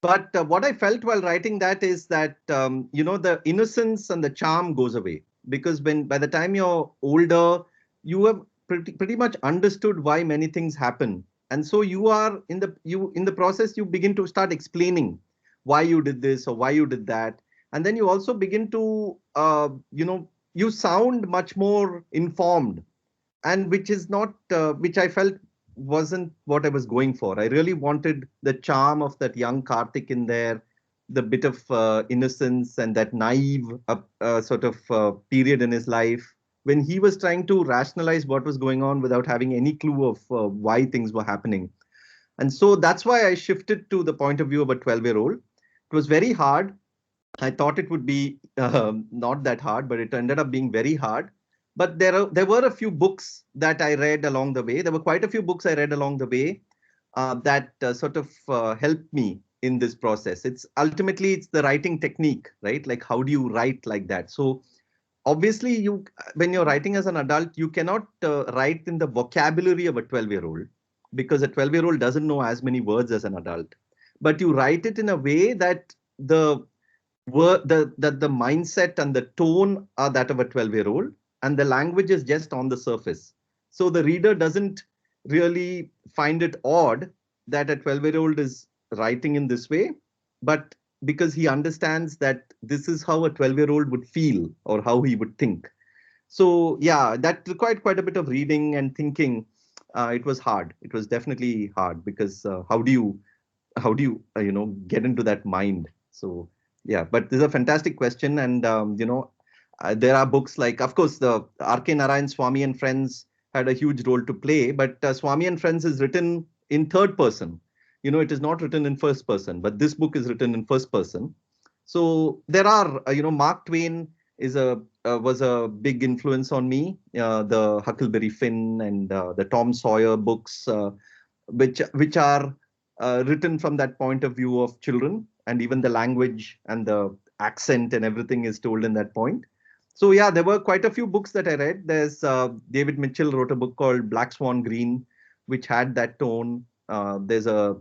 But what I felt while writing that is that the innocence and the charm goes away, because by the time you're older, you have pretty much understood why many things happen, and so you are in the process you begin to start explaining why you did this or why you did that, and then you also begin to you sound much more informed, and which is not which I felt wasn't what I was going for. I really wanted the charm of that young Karthik in there, the bit of innocence and that naive sort of period in his life when he was trying to rationalize what was going on without having any clue of why things were happening. And so that's why I shifted to the point of view of a 12-year-old. It was very hard. I thought it would be not that hard, but it ended up being very hard. But there were a few books that I read along the way. There were quite a few books I read along the way that sort of helped me in this process. It's the writing technique, right? Like, how do you write like that? So obviously, when you're writing as an adult, you cannot write in the vocabulary of a 12-year-old, because a 12-year-old doesn't know as many words as an adult. But you write it in a way that the the mindset and the tone are that of a 12-year-old, and the language is just on the surface. So the reader doesn't really find it odd that a 12-year-old is writing in this way, but because he understands that this is how a 12-year-old would feel or how he would think. So yeah, that required quite a bit of reading and thinking. It was hard. It was definitely hard, because how do you get into that mind? So yeah, but this is a fantastic question. And there are books like, of course, the R.K. Narayan Swami and Friends had a huge role to play, but Swami and Friends is written in third person. It is not written in first person, but this book is written in first person. So there are Mark Twain was a big influence on me. The Huckleberry Finn and the Tom Sawyer books, which are written from that point of view of children, and even the language and the accent and everything is told in that point. So yeah, there were quite a few books that I read. There's David Mitchell wrote a book called Black Swan Green, which had that tone. There's a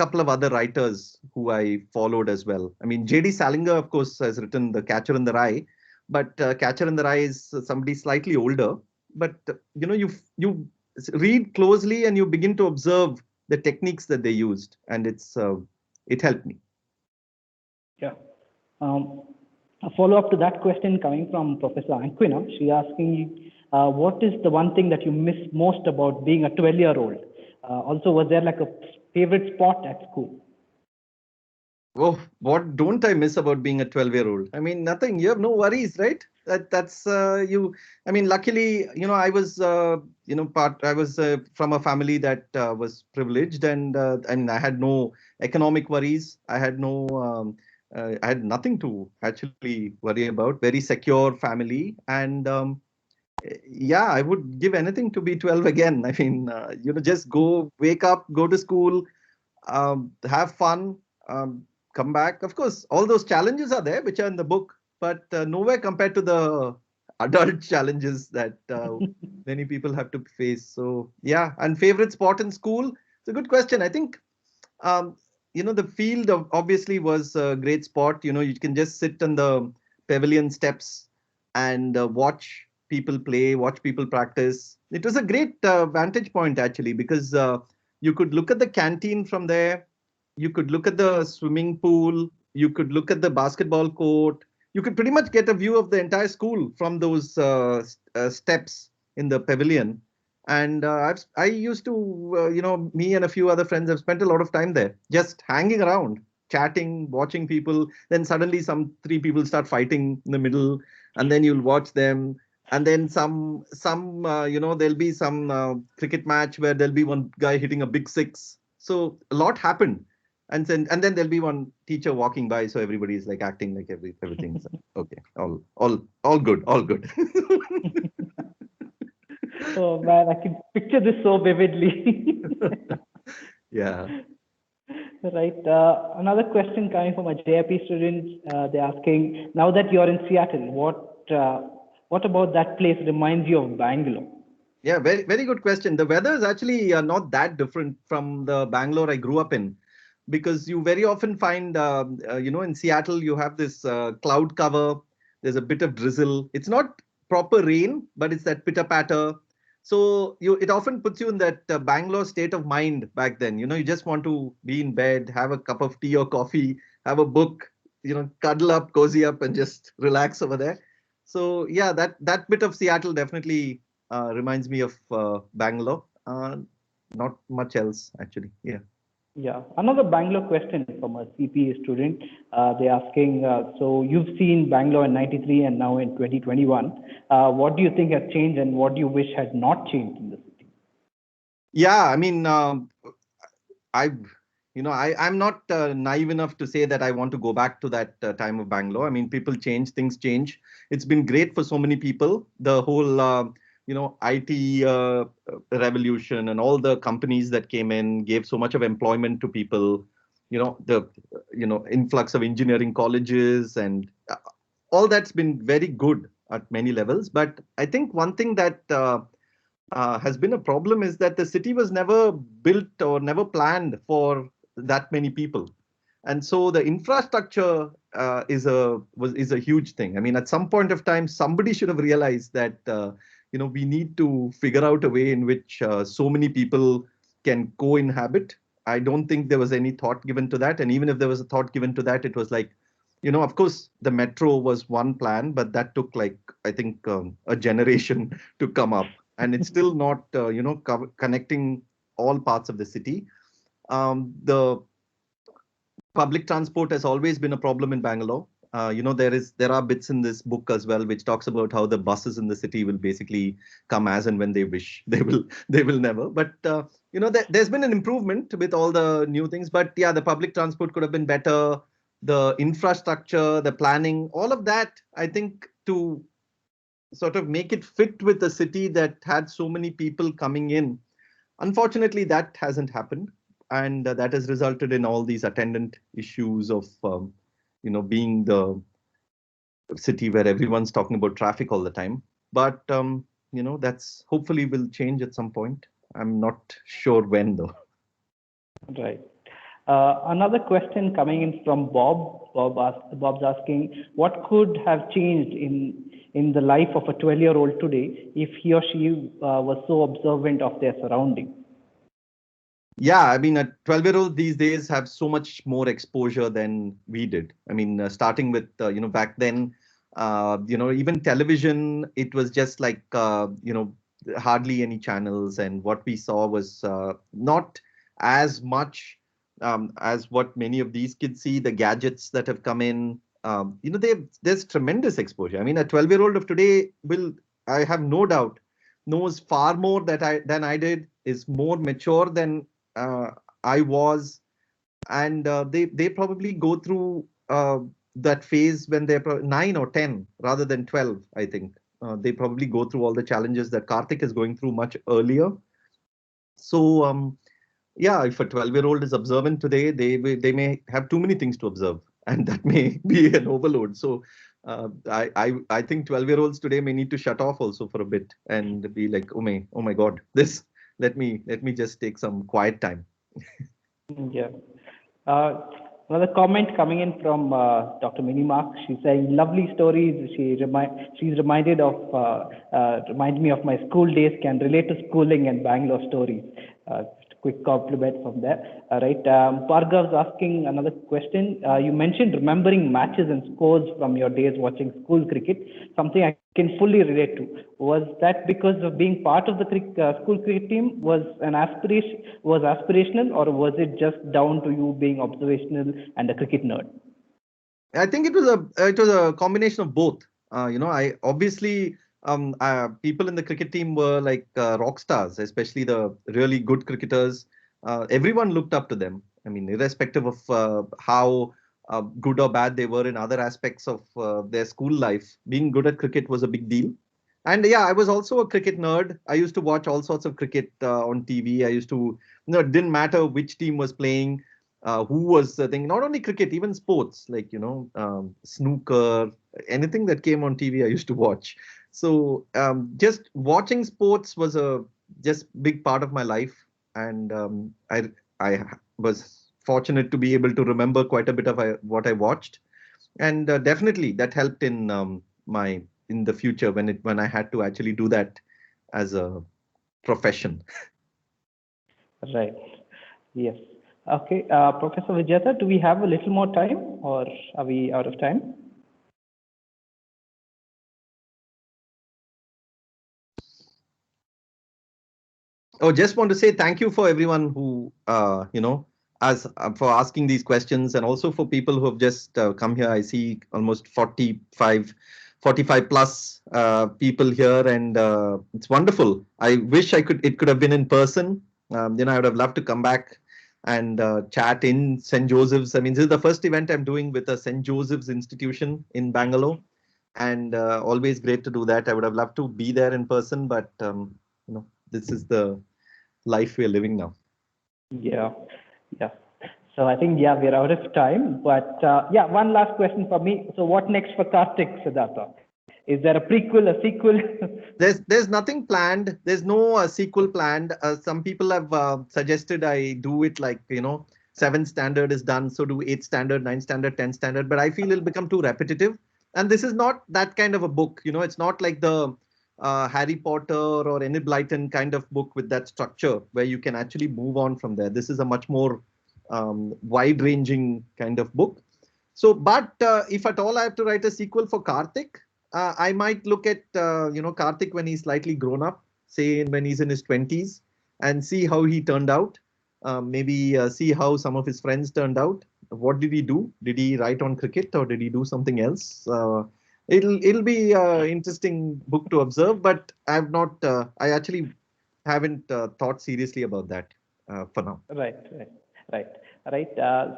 couple of other writers who I followed as well. I mean, J.D. Salinger, of course, has written The Catcher in the Rye, but Catcher in the Rye is somebody slightly older. But you read closely and you begin to observe the techniques that they used, and it helped me. Yeah. A follow-up to that question coming from Professor Anquina. She's asking, what is the one thing that you miss most about being a 12-year-old? Also, was there like a favorite spot at school? Oh, what don't I miss about being a 12-year-old? I mean, nothing. You have no worries, right? That's you. I mean, luckily, I was, I was from a family that was privileged, and I had no economic worries. I had I had nothing to actually worry about. Very secure family, and yeah, I would give anything to be 12 again. I mean, just go, wake up, go to school, have fun. Come back. Of course, all those challenges are there, which are in the book, but nowhere compared to the adult challenges that many people have to face. So yeah, and favorite sport in school? It's a good question. I think the field obviously was a great spot. You can just sit on the pavilion steps and watch people play, watch people practice. It was a great vantage point actually, because you could look at the canteen from there. You could look at the swimming pool. You could look at the basketball court. You could pretty much get a view of the entire school from those steps in the pavilion. And I used to, me and a few other friends have spent a lot of time there, just hanging around, chatting, watching people. Then suddenly some three people start fighting in the middle, and then you'll watch them. And then there'll be some cricket match where there'll be one guy hitting a big six. So a lot happened. And then there'll be one teacher walking by, so everybody's like acting like everything's okay, all good, all good. Oh man, I can picture this so vividly. Yeah. Right. Another question coming from a JIP student. They're asking, now that you're in Seattle, what about that place reminds you of Bangalore? Yeah, very very good question. The weather is actually not that different from the Bangalore I grew up in, because you very often find, in Seattle, you have this cloud cover. There's a bit of drizzle. It's not proper rain, but it's that pitter patter. So it often puts you in that Bangalore state of mind back then. You just want to be in bed, have a cup of tea or coffee, have a book, cuddle up, cozy up, and just relax over there. So yeah, that bit of Seattle definitely reminds me of Bangalore. Not much else, actually. Yeah. Yeah, another Bangalore question from a CPA student. They're asking, so you've seen Bangalore in '93 and now in 2021. What do you think has changed, and what do you wish had not changed in the city? Yeah, I mean, I'm not naive enough to say that I want to go back to that time of Bangalore. I mean, people change, things change. It's been great for so many people. The whole IT revolution and all the companies that came in gave so much of employment to people. The influx of engineering colleges and all that's been very good at many levels. But I think one thing that has been a problem is that the city was never built or never planned for that many people, and so the infrastructure is a huge thing. I mean, at some point of time, somebody should have realized that we need to figure out a way in which so many people can co-inhabit. I don't think there was any thought given to that, and even if there was a thought given to that, it was like, of course, the metro was one plan, but that took like, I think, a generation to come up, and it's still not connecting all parts of the city. The public transport has always been a problem in Bangalore. There are bits in this book as well which talks about how the buses in the city will basically come as and when they wish. They will never. But there's been an improvement with all the new things. But yeah, the public transport could have been better. The infrastructure, the planning, all of that, I think, to sort of make it fit with a city that had so many people coming in. Unfortunately, that hasn't happened, and that has resulted in all these attendant issues of being the city where everyone's talking about traffic all the time. But that's hopefully will change at some point. I'm not sure when though. Right. Another question coming in from Bob. Bob's asking, what could have changed in the life of a 12-year-old today if he or she was so observant of their surroundings? Yeah, I mean, 12-year-olds these days have so much more exposure than we did. I mean, starting with, back then, even television, it was just like, hardly any channels. And what we saw was not as much as what many of these kids see, the gadgets that have come in. There's tremendous exposure. I mean, a 12-year-old of today will, I have no doubt, knows far more than I did, is more mature than I was, and they probably go through that phase when they're 9 or 10 rather than 12. I think they probably go through all the challenges that Karthik is going through much earlier. So yeah, if a 12-year-old is observant today, they may have too many things to observe, and that may be an overload. So I think 12-year-olds today may need to shut off also for a bit and be like, oh my God, this. Let me just take some quiet time. Yeah. Another comment coming in from Dr. Minimark. She's saying, lovely stories. She's reminded me of my school days, can relate to schooling and Bangalore stories. Quick compliment from there. Right. Bhargav's asking another question. You mentioned remembering matches and scores from your days watching school cricket, something I can fully relate to. Was that because of being part of the school cricket team was aspirational, or was it just down to you being observational and a cricket nerd? I think it was a combination of both. I obviously people in the cricket team were like rock stars, especially the really good cricketers. Everyone looked up to them. I mean, irrespective of how good or bad they were in other aspects of their school life, being good at cricket was a big deal. And yeah, I was also a cricket nerd. I used to watch all sorts of cricket on TV. I used to, it didn't matter which team was playing, who was the thing. Not only cricket, even sports like snooker, anything that came on TV, I used to watch. So just watching sports was a just big part of my life, and I was fortunate to be able to remember quite a bit of what I watched, and definitely that helped in in the future when I had to actually do that as a profession. Right. Yes. Okay. Professor Vijayata, do we have a little more time, or are we out of time? Oh, just want to say thank you for everyone who, as for asking these questions, and also for people who have just come here. I see almost 45 plus people here, and it's wonderful. I wish it could have been in person. I would have loved to come back and chat in St. Joseph's. I mean, this is the first event I'm doing with a St. Joseph's institution in Bangalore, and always great to do that. I would have loved to be there in person, but this is the life we're living now. Yeah. So I think, we're out of time, but one last question for me. So what next for Karthik, Siddhartha? Is there a prequel, a sequel? There's nothing planned. There's no sequel planned. Some people have suggested I do it like, 7th standard is done, so do 8th standard, 9th standard, 10th standard, but I feel it'll become too repetitive. And this is not that kind of a book. It's not like the Harry Potter or Enid Blyton kind of book with that structure where you can actually move on from there. This is a much more wide-ranging kind of book. So, but if at all I have to write a sequel for Karthik, I might look at Karthik when he's slightly grown up, say when he's in his 20s, and see how he turned out. Maybe see how some of his friends turned out. What did he do? Did he write on cricket, or did he do something else? It'll be an interesting book to observe, but I actually haven't thought seriously about that for now. Right.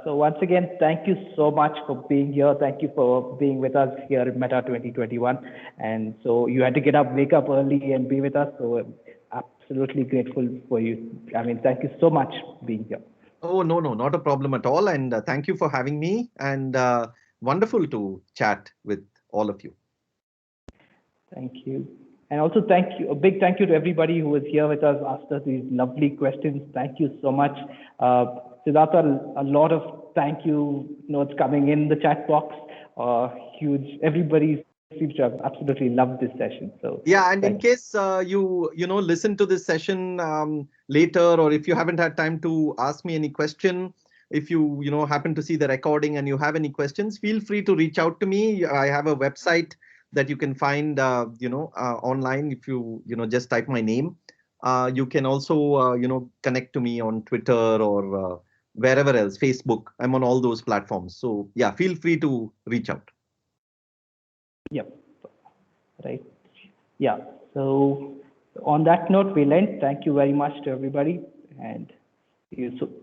So once again, thank you so much for being here. Thank you for being with us here at Meta 2021. And so you had to get up, wake up early and be with us. So absolutely grateful for you. I mean, thank you so much for being here. Oh, no, not a problem at all. And thank you for having me, and wonderful to chat with all of you. Thank you. And also a big thank you to everybody who was here with us, asked us these lovely questions. Thank you so much. Siddhartha, a lot of thank you notes coming in the chat box. Huge. Everybody seems to have absolutely loved this session. So yeah, and in case you listen to this session later, or if you haven't had time to ask me any question, if you happen to see the recording and you have any questions, feel free to reach out to me. I have a website that you can find online. If you just type my name, you can also connect to me on Twitter or wherever else, Facebook. I'm on all those platforms. So yeah, feel free to reach out. Yep. Right. Yeah. So on that note, we'll end. Thank you very much to everybody, and see you soon.